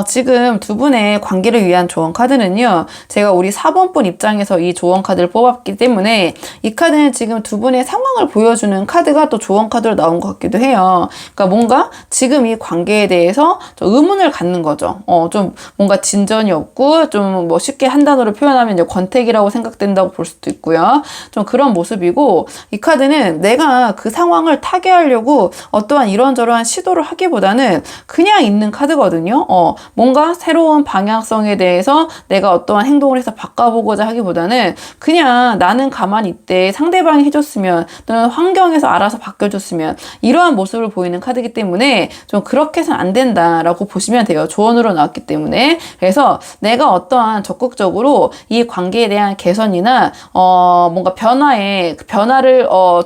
Speaker 1: 지금 두 분의 관계를 위한 조언 카드는요, 제가 우리 4번 분 입장에서 이 조언 카드를 뽑았기 때문에, 이 카드는 지금 두 분의 상황을 보여주는 카드가 또 조언 카드로 나온 것 같기도 해요. 그러니까 뭔가 지금 이 관계에 대해서 좀 의문을 갖는 거죠. 좀 뭔가 진전이 없고, 좀 뭐 쉽게 한 단어로 표현하면 이제 권태기라고 생각된다고 볼 수도 있고요. 좀 그런 모습이고, 이 카드는 내가 그 상황을 타개하려고 어떠한 이런저러한 시도를 하기보다는 그냥 있는 카드거든요. 뭔가 새로운 방향성에 대해서 내가 어떠한 행동을 해서 바꿔보고자 하기보다는 그냥 나는 가만히 있대, 상대방이 해줬으면 또는 환경에서 알아서 바뀌어줬으면, 이러한 모습을 보이는 카드이기 때문에 좀 그렇게 해서는 안 된다라고 보시면 돼요. 조언으로 나왔기 때문에. 그래서 내가 어떠한 적극적으로 이 관계에 대한 개선이나 뭔가 변화를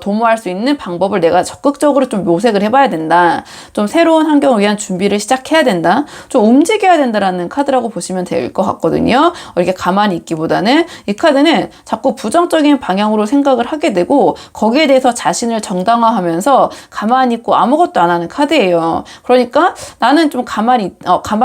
Speaker 1: 도모할 수 있는 방법을 내가 적극적으로 좀 모색을 해봐야 된다. 좀 새로운 환경을 위한 준비를 시작해야 된다. 좀 움직여야 된다라는 카드라고 보시면 될 것 같거든요. 이렇게 가만히 있기보다는 이 카드는 자꾸 부정적인 방향으로 생각을 하게 되고, 거기에 대해서 자신을 정당화하면서 가만히 있고 아무것도 안 하는 카드예요. 그러니까 나는 좀 가만히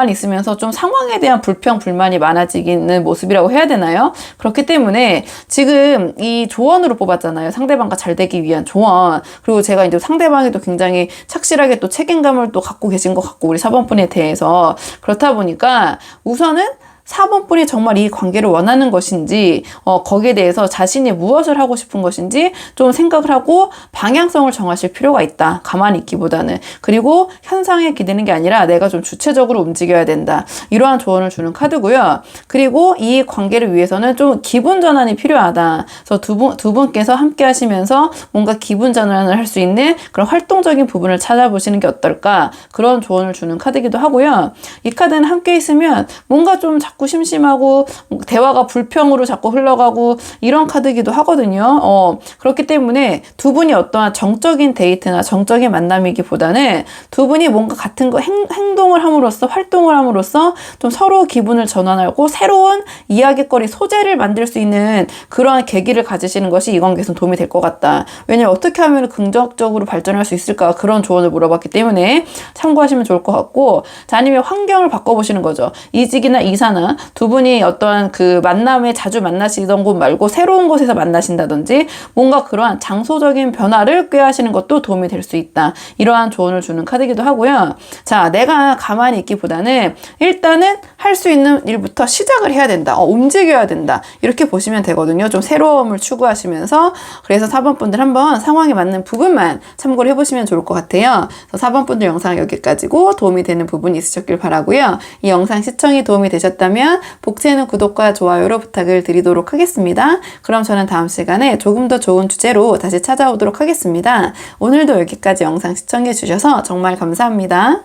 Speaker 1: 있으면서 좀 상황에 대한 불평 불만이 많아지는 모습이라고 해야 되나요? 그렇기 때문에 지금 이 조언으로 뽑았잖아요. 상대방과 잘 되기 위한 조언. 그리고 제가 이제 상대방에도 굉장히 착실하게 또 책임감을 또 갖고 계신 것 같고, 우리 4번 분에 대해서. 그렇다 보니까 우선은 4번 분이 정말 이 관계를 원하는 것인지, 거기에 대해서 자신이 무엇을 하고 싶은 것인지 좀 생각을 하고 방향성을 정하실 필요가 있다. 가만히 있기보다는. 그리고 현상에 기대는 게 아니라 내가 좀 주체적으로 움직여야 된다. 이러한 조언을 주는 카드고요. 그리고 이 관계를 위해서는 좀 기분 전환이 필요하다. 그래서 두 분께서 함께 하시면서 뭔가 기분 전환을 할 수 있는 그런 활동적인 부분을 찾아보시는 게 어떨까. 그런 조언을 주는 카드이기도 하고요. 이 카드는 함께 있으면 뭔가 좀 자꾸 심심하고 대화가 불평으로 자꾸 흘러가고 이런 카드이기도 하거든요. 그렇기 때문에 두 분이 어떠한 정적인 데이트나 정적인 만남이기보다는 두 분이 뭔가 같은 거 행동을 함으로써, 활동을 함으로써 좀 서로 기분을 전환하고 새로운 이야깃거리, 소재를 만들 수 있는 그러한 계기를 가지시는 것이 이 관계에서 도움이 될 것 같다. 왜냐면 어떻게 하면 긍정적으로 발전할 수 있을까, 그런 조언을 물어봤기 때문에 참고하시면 좋을 것 같고, 자, 아니면 환경을 바꿔보시는 거죠. 이직이나 이사나 있습니다. 두 분이 어떠한 그 만남에 자주 만나시던 곳 말고 새로운 곳에서 만나신다든지 뭔가 그러한 장소적인 변화를 꾀하시는 것도 도움이 될 수 있다. 이러한 조언을 주는 카드이기도 하고요. 자, 내가 가만히 있기보다는 일단은 할 수 있는 일부터 시작을 해야 된다. 움직여야 된다. 이렇게 보시면 되거든요. 좀 새로움을 추구하시면서. 그래서 4번 분들 한번 상황에 맞는 부분만 참고를 해보시면 좋을 것 같아요. 4번 분들 영상 여기까지고 도움이 되는 부분이 있으셨길 바라고요. 이 영상 시청이 도움이 되셨다면 복채는 구독과 좋아요로 부탁을 드리도록 하겠습니다. 그럼 저는 다음 시간에 조금 더 좋은 주제로 다시 찾아오도록 하겠습니다. 오늘도 여기까지 영상 시청해 주셔서 정말 감사합니다.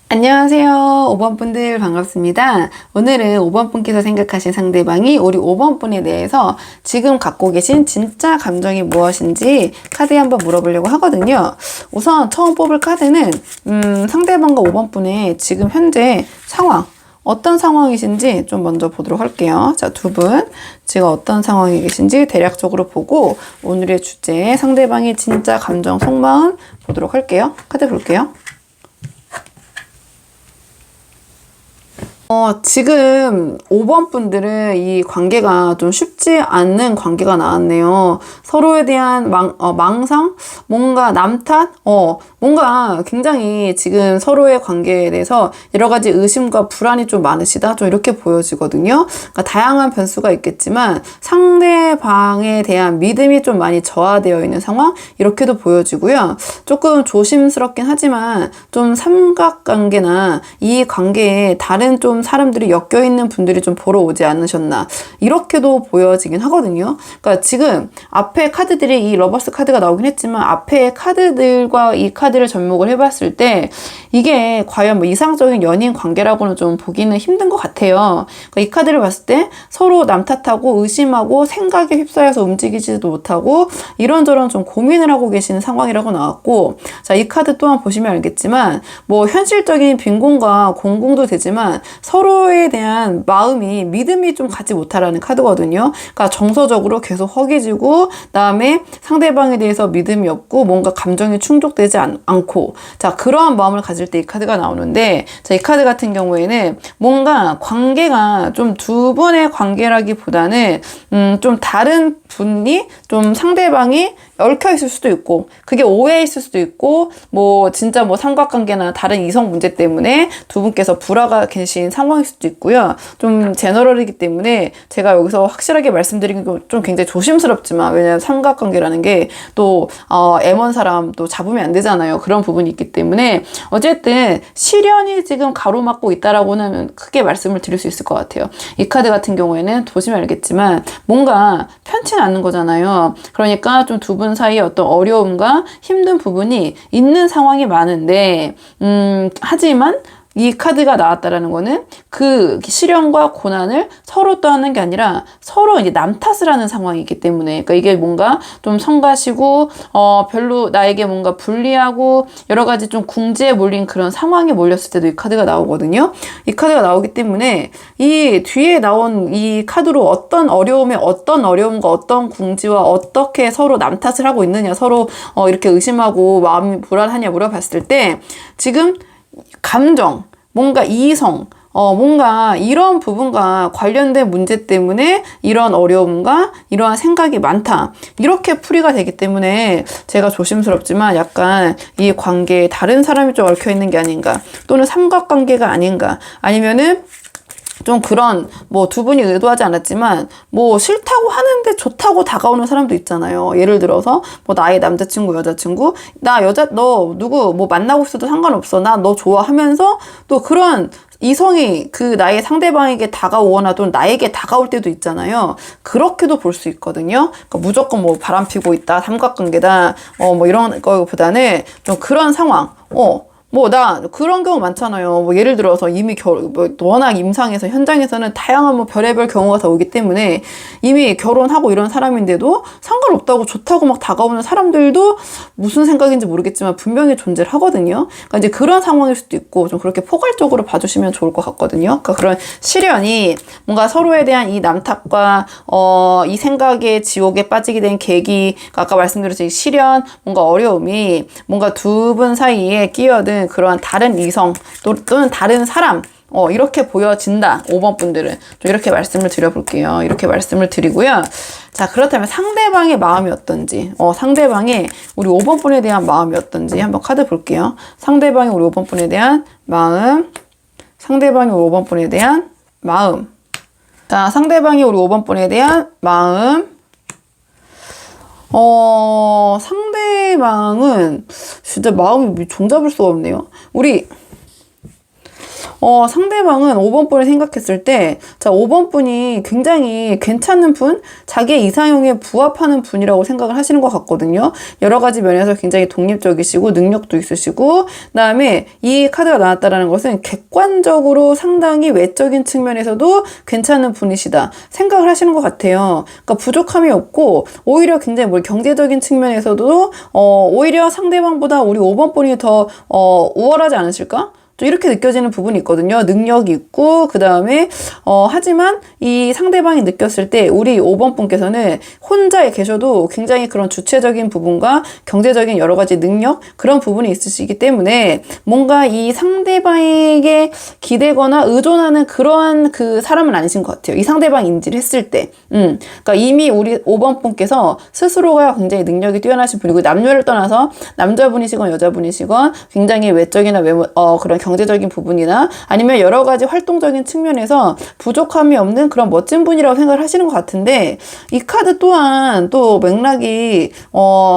Speaker 1: 안녕하세요. 5번 분들 반갑습니다. 오늘은 5번 분께서 생각하신 상대방이 우리 5번 분에 대해서 지금 갖고 계신 진짜 감정이 무엇인지 카드에 한번 물어보려고 하거든요. 우선 처음 뽑을 카드는 상대방과 5번 분의 지금 현재 상황, 어떤 상황이신지 좀 먼저 보도록 할게요. 자, 두 분 지금 어떤 상황에 계신지 대략적으로 보고 오늘의 주제, 상대방의 진짜 감정, 속마음 보도록 할게요. 카드 볼게요. 지금 5번 분들은 이 관계가 좀 쉽지 않는 관계가 나왔네요. 서로에 대한 망상? 뭔가 남 탓? 뭔가 굉장히 지금 서로의 관계에 대해서 여러 가지 의심과 불안이 좀 많으시다? 좀 이렇게 보여지거든요. 그러니까 다양한 변수가 있겠지만 상대방에 대한 믿음이 좀 많이 저하되어 있는 상황? 이렇게도 보여지고요. 조금 조심스럽긴 하지만 좀 삼각관계나 이 관계에 다른 좀 사람들이 엮여있는 분들이 좀 보러 오지 않으셨나 이렇게도 보여지긴 하거든요. 그러니까 지금 앞에 카드들이 이 러버스 카드가 나오긴 했지만 앞에 카드들과 이 카드를 접목을 해봤을 때 이게 과연 뭐 이상적인 연인 관계라고는 좀 보기는 힘든 것 같아요. 그러니까 이 카드를 봤을 때 서로 남 탓하고 의심하고 생각에 휩싸여서 움직이지도 못하고 이런저런 좀 고민을 하고 계시는 상황이라고 나왔고, 자, 이 카드 또한 보시면 알겠지만 뭐 현실적인 빈곤과 공공도 되지만 서로에 대한 마음이 믿음이 좀 갖지 못하라는 카드거든요. 그러니까 정서적으로 계속 허기지고 그다음에 상대방에 대해서 믿음이 없고 뭔가 감정이 충족되지 않고, 자, 그러한 마음을 가질 때 이 카드가 나오는데, 자, 이 카드 같은 경우에는 뭔가 관계가 좀 두 분의 관계라기보다는 좀 다른 분이 좀 상대방이 얽혀 있을 수도 있고 그게 오해 있을 수도 있고 뭐 진짜 뭐 삼각관계나 다른 이성 문제 때문에 두 분께서 불화가 계신 상황일 수도 있고요. 좀 제너럴이기 때문에 제가 여기서 확실하게 말씀드리는 건 좀 굉장히 조심스럽지만, 왜냐하면 삼각관계라는 게 또 M1 사람 또 잡으면 안 되잖아요. 그런 부분이 있기 때문에 어쨌든 시련이 지금 가로막고 있다라고는 크게 말씀을 드릴 수 있을 것 같아요. 이 카드 같은 경우에는 보시면 알겠지만 뭔가 편치는 않는 거잖아요. 그러니까 좀 두 분 사이에 어떤 어려움과 힘든 부분이 있는 상황이 많은데 하지만 이 카드가 나왔다라는 거는 그 시련과 고난을 서로 떠안는 게 아니라 서로 이제 남 탓을 하는 상황이기 때문에, 그러니까 이게 뭔가 좀 성가시고 별로 나에게 뭔가 불리하고 여러 가지 좀 궁지에 몰린 그런 상황에 몰렸을 때도 이 카드가 나오거든요. 이 카드가 나오기 때문에 이 뒤에 나온 이 카드로 어떤 어려움에 어떤 어려움과 어떤 궁지와 어떻게 서로 남 탓을 하고 있느냐, 서로 이렇게 의심하고 마음이 불안하냐 물어봤을 때 지금 감정, 뭔가 이성, 뭔가 이런 부분과 관련된 문제 때문에 이런 어려움과 이러한 생각이 많다. 이렇게 풀이가 되기 때문에 제가 조심스럽지만 약간 이 관계에 다른 사람이 좀 얽혀 있는 게 아닌가, 또는 삼각관계가 아닌가, 아니면은 좀 그런 뭐 두 분이 의도하지 않았지만 뭐 싫다고 하는데 좋다고 다가오는 사람도 있잖아요. 예를 들어서 뭐 나의 남자친구, 여자친구, 너 누구 뭐 만나고 있어도 상관없어, 나 너 좋아하면서 또 그런 이성이 그 나의 상대방에게 다가오거나 또는 나에게 다가올 때도 있잖아요. 그렇게도 볼 수 있거든요. 그러니까 무조건 뭐 바람 피고 있다, 삼각관계다, 뭐 이런 거보다는 좀 그런 상황, 나 그런 경우 많잖아요. 뭐 예를 들어서 이미 워낙 임상에서 현장에서는 다양한 뭐 별의별 경우가 다 오기 때문에 이미 결혼하고 이런 사람인데도 상관없다고 좋다고 막 다가오는 사람들도 무슨 생각인지 모르겠지만 분명히 존재를 하거든요. 그러니까 이제 그런 상황일 수도 있고 좀 그렇게 포괄적으로 봐주시면 좋을 것 같거든요. 그러니까 그런 시련이 뭔가 서로에 대한 이 남탓과 이 생각의 지옥에 빠지게 된 계기, 그러니까 아까 말씀드렸듯이 시련, 뭔가 어려움이 뭔가 두 분 사이에 끼어든 그러한 다른 이성 또는 다른 사람 이렇게 보여진다. 5번 분들은 좀 이렇게 말씀을 드려볼게요. 이렇게 말씀을 드리고요. 자, 그렇다면 상대방의 마음이 어떤지, 상대방의 우리 5번 분에 대한 마음이 어떤지 한번 카드 볼게요. 상대방의 우리 5번 분에 대한 마음, 상대방의 우리 5번 분에 대한 마음. 자, 상대방이 우리 5번 분에 대한 마음. 상대방은 진짜 마음이 종잡을 수가 없네요. 상대방은 5번 분을 생각했을 때, 자, 5번 분이 굉장히 괜찮은 분, 자기의 이상형에 부합하는 분이라고 생각을 하시는 것 같거든요. 여러 가지 면에서 굉장히 독립적이시고, 능력도 있으시고, 그 다음에 이 카드가 나왔다라는 것은 객관적으로 상당히 외적인 측면에서도 괜찮은 분이시다 생각을 하시는 것 같아요. 그러니까 부족함이 없고, 오히려 굉장히 경제적인 측면에서도, 오히려 상대방보다 우리 5번 분이 더, 우월하지 않으실까? 또 이렇게 느껴지는 부분이 있거든요. 능력이 있고 그 다음에 하지만 이 상대방이 느꼈을 때 우리 5번 분께서는 혼자 계셔도 굉장히 그런 주체적인 부분과 경제적인 여러 가지 능력 그런 부분이 있으시기 때문에 뭔가 이 상대방에게 기대거나 의존하는 그러한 그 사람은 아니신 것 같아요. 이 상대방 인지를 했을 때. 그러니까 이미 우리 5번 분께서 스스로가 굉장히 능력이 뛰어나신 분이고 남녀를 떠나서 남자분이시건 여자분이시건 굉장히 외적이나 외모 그런 경제적인 부분이나 아니면 여러 가지 활동적인 측면에서 부족함이 없는 그런 멋진 분이라고 생각을 하시는 것 같은데 이 카드 또한 또 맥락이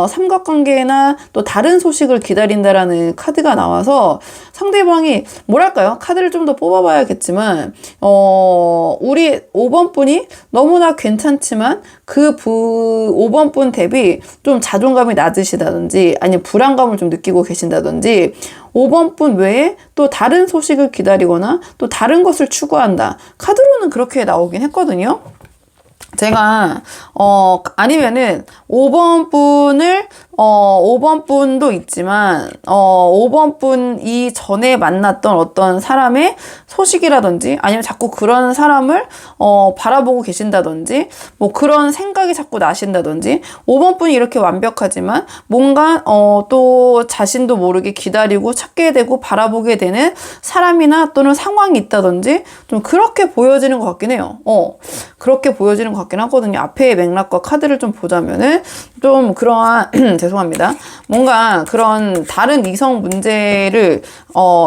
Speaker 1: 삼각관계나 또 다른 소식을 기다린다라는 카드가 나와서 상대방이 뭐랄까요? 카드를 좀 더 뽑아봐야겠지만 우리 5번 분이 너무나 괜찮지만 그 5번 분 대비 좀 자존감이 낮으시다든지 아니면 불안감을 좀 느끼고 계신다든지 5번 분 외에 또 다른 소식을 기다리거나 또 다른 것을 추구한다. 카드로는 그렇게 나오긴 했거든요. 제가 아니면은 5번 분을 5번 분도 있지만 5번 분 이전에 만났던 어떤 사람의 소식이라든지 아니면 자꾸 그런 사람을 바라보고 계신다든지 뭐 그런 생각이 자꾸 나신다든지 5번 분이 이렇게 완벽하지만 뭔가 또 자신도 모르게 기다리고 찾게 되고 바라보게 되는 사람이나 또는 상황이 있다든지 좀 그렇게 보여지는 것 같긴 해요. 그렇게 보여지는 것 같긴 하거든요. 앞에 맥락과 카드를 좀 보자면은 좀 그러한 죄송합니다. 뭔가 그런 다른 이성 문제를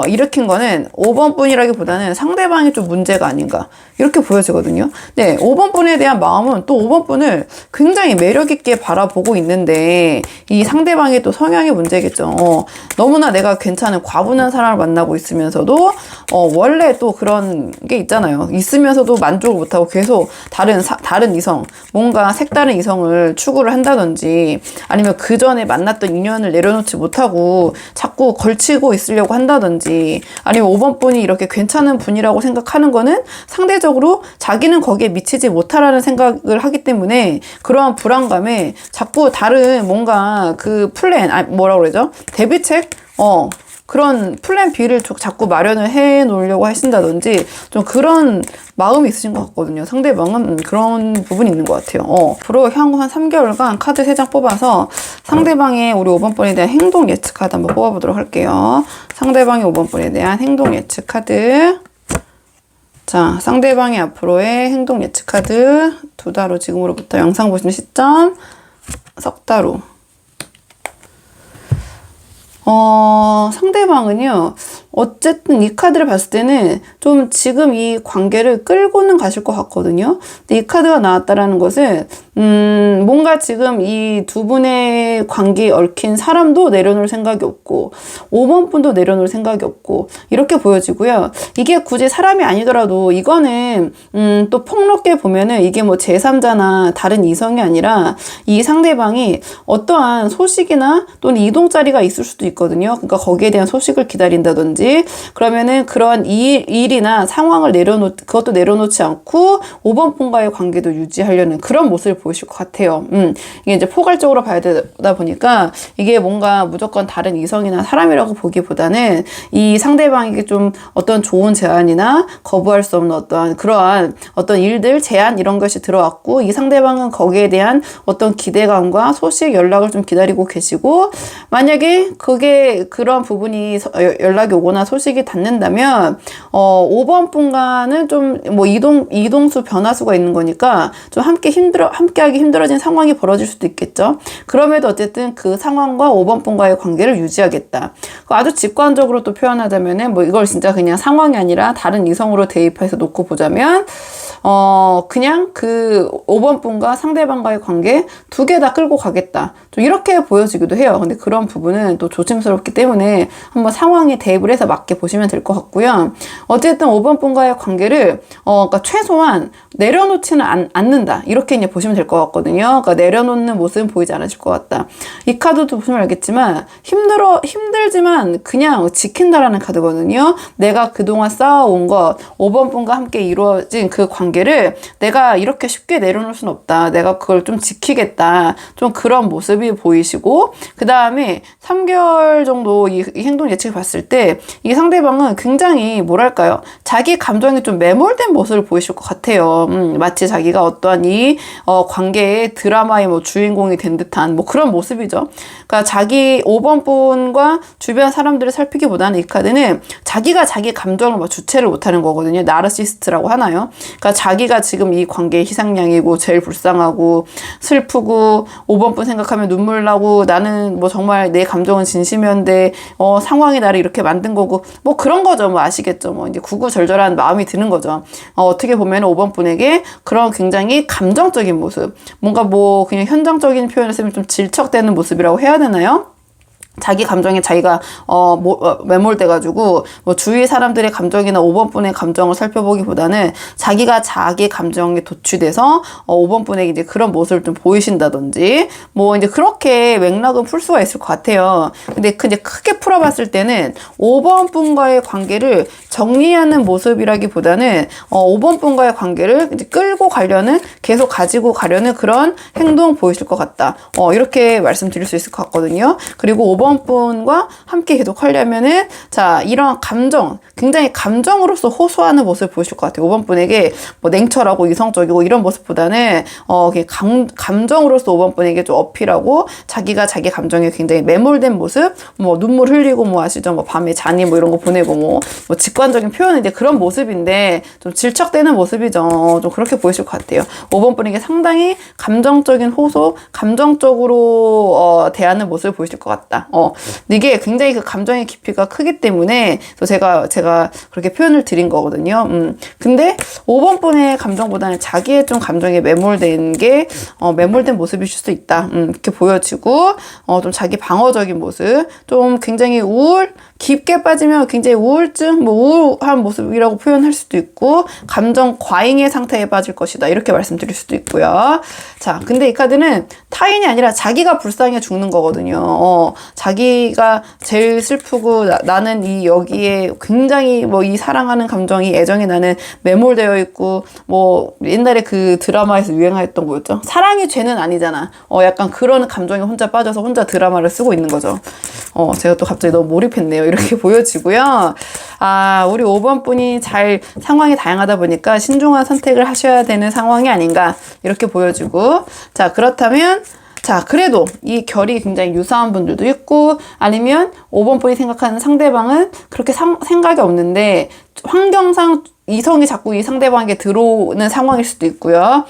Speaker 1: 일으킨 거는 5번 분이라기보다는 상대방이 좀 문제가 아닌가 이렇게 보여지거든요. 네, 5번 분에 대한 마음은 또 5번 분을 굉장히 매력 있게 바라보고 있는데 이 상대방의 또 성향의 문제겠죠. 너무나 내가 괜찮은 과분한 사람을 만나고 있으면서도 원래 또 그런 게 있잖아요. 있으면서도 만족을 못하고 계속 다른 이성, 뭔가 색다른 이성을 추구를 한다든지 아니면 그 전에 만났던 인연을 내려놓지 못하고 자꾸 걸치고 있으려고 한다든지 아니면 5번 분이 이렇게 괜찮은 분이라고 생각하는 거는 상대적으로 자기는 거기에 미치지 못하라는 생각을 하기 때문에 그러한 불안감에 자꾸 다른 뭔가 그 플랜, 뭐라고 그러죠? 대비책? 그런 플랜 B를 자꾸 마련을 해 놓으려고 하신다든지 좀 그런 마음이 있으신 것 같거든요. 상대방은 그런 부분이 있는 것 같아요. 앞으로 향후 한 3개월간 카드 3장 뽑아서 상대방의 우리 5번 분에 대한 행동 예측 카드 한번 뽑아보도록 할게요. 상대방의 5번 분에 대한 행동 예측 카드. 자, 상대방의 앞으로의 행동 예측 카드 2달 후 지금으로부터 영상 보시는 시점 석 달 후. 상대방은요, 어쨌든 이 카드를 봤을 때는 좀 지금 이 관계를 끌고는 가실 것 같거든요. 근데 이 카드가 나왔다라는 것은 뭔가 지금 이 두 분의 관계에 얽힌 사람도 내려놓을 생각이 없고 5번 분도 내려놓을 생각이 없고 이렇게 보여지고요. 이게 굳이 사람이 아니더라도 이거는 또 폭넓게 보면은 이게 뭐 제3자나 다른 이성이 아니라 이 상대방이 어떠한 소식이나 또는 이동자리가 있을 수도 있거든요. 그러니까 거기에 대한 소식을 기다린다든지 그러면은 그러한 일이나 상황을 그것도 내려놓지 않고 5번 분과의 관계도 유지하려는 그런 모습을 보이실 것 같아요. 이게 이제 포괄적으로 봐야 되다 보니까 이게 뭔가 무조건 다른 이성이나 사람이라고 보기보다는 이 상대방에게 좀 어떤 좋은 제안이나 거부할 수 없는 어떠한 그러한 어떤 일들, 제안 이런 것이 들어왔고 이 상대방은 거기에 대한 어떤 기대감과 소식, 연락을 좀 기다리고 계시고 만약에 그런 부분이 연락이 오거나 소식이 닿는다면 5번 분과는 좀 뭐 이동수 변화수가 있는 거니까 좀 함께하기 힘들어진 상황이 벌어질 수도 있겠죠. 그럼에도 어쨌든 그 상황과 5번 분과의 관계를 유지하겠다. 아주 직관적으로 또 표현하자면은 뭐 이걸 진짜 그냥 상황이 아니라 다른 이성으로 대입해서 놓고 보자면 그냥 그 5번 분과 상대방과의 관계 두 개 다 끌고 가겠다. 좀 이렇게 보여지기도 해요. 근데 그런 부분은 또 조심스럽기 때문에 한번 상황에 대입을 해서 맞게 보시면 될 것 같고요. 어쨌든 5번 분과의 관계를 그러니까 최소한 내려놓지는 않는다. 이렇게 이제 보시면 될 것 같거든요. 그러니까 내려놓는 모습은 보이지 않으실 것 같다. 이 카드도 보시면 알겠지만 힘들지만 그냥 지킨다라는 카드거든요. 내가 그동안 쌓아온 것 5번 분과 함께 이루어진 그 관계를 내가 이렇게 쉽게 내려놓을 수는 없다. 내가 그걸 좀 지키겠다. 좀 그런 모습이 보이시고 그 다음에 3개월 정도 이 행동 예측을 봤을 때 이 상대방은 굉장히 뭐랄까요? 자기 감정이 좀 매몰된 모습을 보이실 것 같아요. 마치 자기가 어떠한 이 관계의 드라마의 뭐 주인공이 된 듯한 뭐 그런 모습이죠. 그러니까 자기 5번 분과 주변 사람들을 살피기보다는 이 카드는 자기가 자기 감정을 뭐 주체를 못하는 거거든요. 나르시스트라고 하나요? 그러니까 자기가 지금 이 관계의 희생양이고 제일 불쌍하고 슬프고 5번 분 생각하면 눈물 나고 나는 뭐 정말 내 감정은 진심이었는데 상황이 나를 이렇게 만든 거고 뭐 그런 거죠. 뭐 아시겠죠? 뭐 이제 구구절절한 마음이 드는 거죠. 어떻게 보면 5번 분에게 그런 굉장히 감정적인 모습, 뭔가 뭐 그냥 현정적인 표현을 쓰면 좀 질척대는 모습이라고 해야 되나요? 자기 감정에 자기가 매몰돼가지고 뭐 주위 사람들의 감정이나 5번 분의 감정을 살펴보기보다는 자기가 자기 감정에 도취돼서 5번 분에게 이제 그런 모습을 좀 보이신다든지 뭐 이제 그렇게 맥락은 풀 수가 있을 것 같아요. 근데 이제 크게 풀어봤을 때는 5번 분과의 관계를 정리하는 모습이라기보다는 5번 분과의 관계를 이제 끌고 가려는 계속 가지고 가려는 그런 행동 보이실 것 같다. 이렇게 말씀드릴 수 있을 것 같거든요. 그리고 5번 분과 함께 계속 하려면은 자 이런 감정 굉장히 감정으로서 호소하는 모습을 보이실 것 같아요. 5번 분에게 뭐 냉철하고 이성적이고 이런 모습보다는 감정으로서 5번 분에게 좀 어필하고 자기가 자기 감정에 굉장히 매몰된 모습 뭐 눈물 흘리고 뭐 아시죠? 뭐 밤에 자니 뭐 이런 거 보내고 뭐 직관적인 표현은 이제 그런 모습인데 좀 질척대는 모습이죠. 좀 그렇게 보이실 것 같아요. 5번 분에게 상당히 감정적인 호소 감정적으로 대하는 모습을 보이실 것 같다. 이게 굉장히 그 감정의 깊이가 크기 때문에 제가 그렇게 표현을 드린 거거든요. 근데 5번 분의 감정보다는 자기의 좀 감정에 매몰된 모습이실 수 있다. 이렇게 보여지고, 좀 자기 방어적인 모습, 좀 굉장히 깊게 빠지면 굉장히 우울증, 우울한 모습이라고 표현할 수도 있고, 감정 과잉의 상태에 빠질 것이다. 이렇게 말씀드릴 수도 있고요. 자, 근데 이 카드는 타인이 아니라 자기가 불쌍해 죽는 거거든요. 자기가 제일 슬프고, 나는 여기에 굉장히 이 사랑하는 감정이 애정이 나는 매몰되어 있고, 옛날에 그 드라마에서 유행했던 거였죠. 사랑이 죄는 아니잖아. 약간 그런 감정에 혼자 빠져서 혼자 드라마를 쓰고 있는 거죠. 제가 또 갑자기 너무 몰입했네요. 이렇게 보여지고요. 우리 5번 분이 상황이 다양하다 보니까 신중한 선택을 하셔야 되는 상황이 아닌가 이렇게 보여지고 자 그렇다면 그래도 이 결이 굉장히 유사한 분들도 있고 아니면 5번 분이 생각하는 상대방은 그렇게 생각이 없는데 환경상 이성이 자꾸 이 상대방에게 들어오는 상황일 수도 있고요.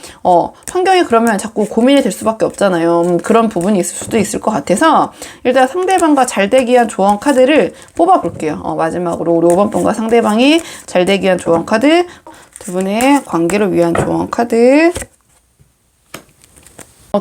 Speaker 1: 환경이 그러면 자꾸 고민이 될 수밖에 없잖아요. 그런 부분이 있을 수도 있을 것 같아서 일단 상대방과 잘 되기 위한 조언 카드를 뽑아볼게요. 마지막으로 우리 5번 분과 상대방이 잘 되기 위한 조언 카드, 두 분의 관계를 위한 조언 카드,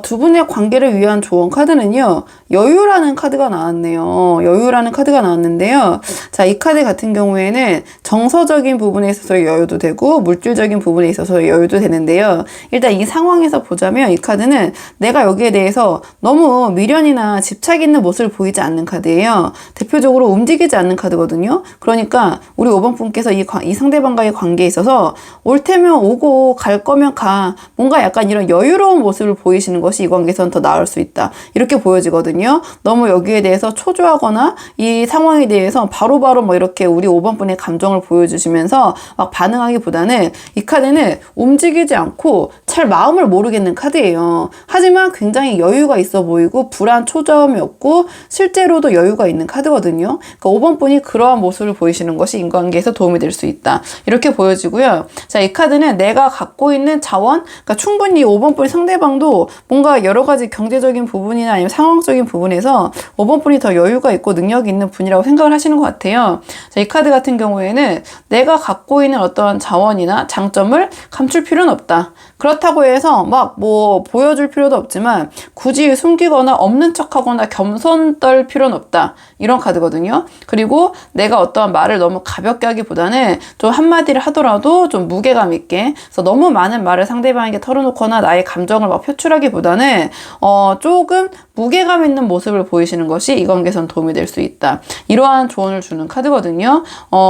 Speaker 1: 두 분의 관계를 위한 조언 카드는요, 여유라는 카드가 나왔네요. 여유라는 카드가 나왔는데요. 자, 이 카드 같은 경우에는 정서적인 부분에 있어서 여유도 되고 물질적인 부분에 있어서 여유도 되는데요. 일단 이 상황에서 보자면 이 카드는 내가 여기에 대해서 너무 미련이나 집착 있는 모습을 보이지 않는 카드예요. 대표적으로 움직이지 않는 카드거든요. 그러니까 우리 5번 분께서 이 상대방과의 관계에 있어서 올 테면 오고 갈 거면 가, 뭔가 약간 이런 여유로운 모습을 보이시는 것이 이 관계에서는 더 나을 수 있다. 이렇게 보여지거든요. 너무 여기에 대해서 초조하거나 이 상황에 대해서 바로바로 뭐 이렇게 우리 5번 분의 감정을 보여주시면서 막 반응하기보다는 이 카드는 움직이지 않고 잘 마음을 모르겠는 카드예요. 하지만 굉장히 여유가 있어 보이고 불안, 초조함이 없고 실제로도 여유가 있는 카드거든요. 그러니까 5번 분이 그러한 모습을 보이시는 것이 인간관계에서 도움이 될 수 있다. 이렇게 보여지고요. 자, 이 카드는 내가 갖고 있는 자원, 그러니까 충분히 5번 분의 상대방도 뭔가 여러 가지 경제적인 부분이나 아니면 상황적인 부분에서 5번 분이 더 여유가 있고 능력이 있는 분이라고 생각을 하시는 것 같아요. 자, 이 카드 같은 경우에는 내가 갖고 있는 어떤 자원이나 장점을 감출 필요는 없다. 그렇다고 해서 막 뭐 보여줄 필요도 없지만 굳이 숨기거나 없는 척하거나 겸손 떨 필요는 없다. 이런 카드거든요. 그리고 내가 어떠한 말을 너무 가볍게 하기보다는 좀 한마디를 하더라도 좀 무게감 있게, 그래서 너무 많은 말을 상대방에게 털어놓거나 나의 감정을 막 표출하기보다는 조금 무게감 있는 모습을 보이시는 것이 이 관계에선 도움이 될 수 있다. 이러한 조언을 주는 카드거든요.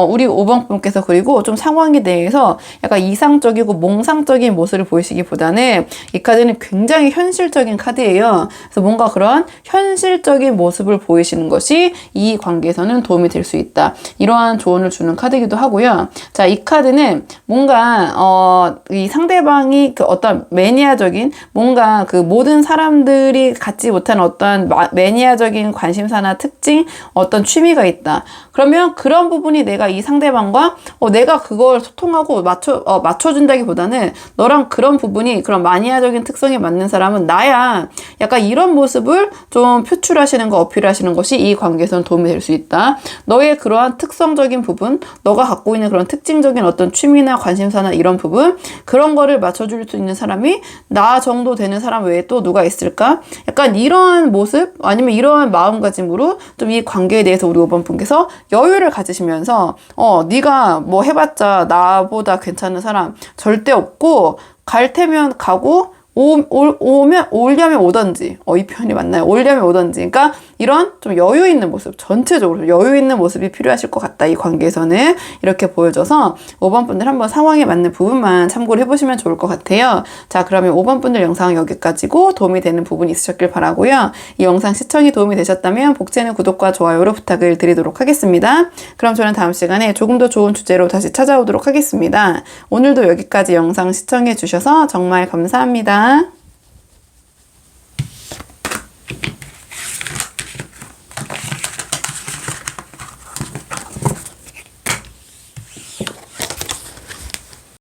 Speaker 1: 우리 5번 분께서 그리고 좀 상황에 대해서 약간 이상적이고 몽상적인 모습을 보이시기보다는 이 카드는 굉장히 현실적인 카드예요. 그래서 뭔가 그런 현실적인 모습을 보이시는 것이 이 관계에서는 도움이 될 수 있다. 이러한 조언을 주는 카드이기도 하고요. 자, 이 카드는 뭔가 이 상대방이 그 어떤 매니아적인 뭔가 그 모든 사람들이 갖지 못한 어떤 매니아적인 관심사나 특징, 어떤 취미가 있다. 그러면 그런 부분이 내가 이 상대방과 내가 그걸 소통하고 맞춰준다기보다는 너랑 그런 부분이 그런 마니아적인 특성에 맞는 사람은 나야. 약간 이런 모습을 좀 표출하시는 거, 어필하시는 것이 이 관계에서는 도움이 될 수 있다. 너의 그러한 특성적인 부분, 너가 갖고 있는 그런 특징적인 어떤 취미나 관심사나 이런 부분, 그런 거를 맞춰줄 수 있는 사람이 나 정도 되는 사람 외에 또 누가 있을까? 약간 이러한 모습 아니면 이러한 마음가짐으로 좀 이 관계에 대해서 우리 5번 분께서 여유를 가지시면서 네가 뭐 해봤자 나보다 괜찮은 사람 절대 없고 갈 테면 가고 오려면 오던지, 이 표현이 맞나요? 오려면 오던지. 그러니까 이런 좀 여유 있는 모습, 전체적으로 여유 있는 모습이 필요하실 것 같다. 이 관계에서는 이렇게 보여줘서 5번 분들 한번 상황에 맞는 부분만 참고를 해보시면 좋을 것 같아요. 자, 그러면 5번 분들 영상은 여기까지고 도움이 되는 부분이 있으셨길 바라고요. 이 영상 시청이 도움이 되셨다면 복채는 구독과 좋아요로 부탁을 드리도록 하겠습니다. 그럼 저는 다음 시간에 조금 더 좋은 주제로 다시 찾아오도록 하겠습니다. 오늘도 여기까지 영상 시청해 주셔서 정말 감사합니다.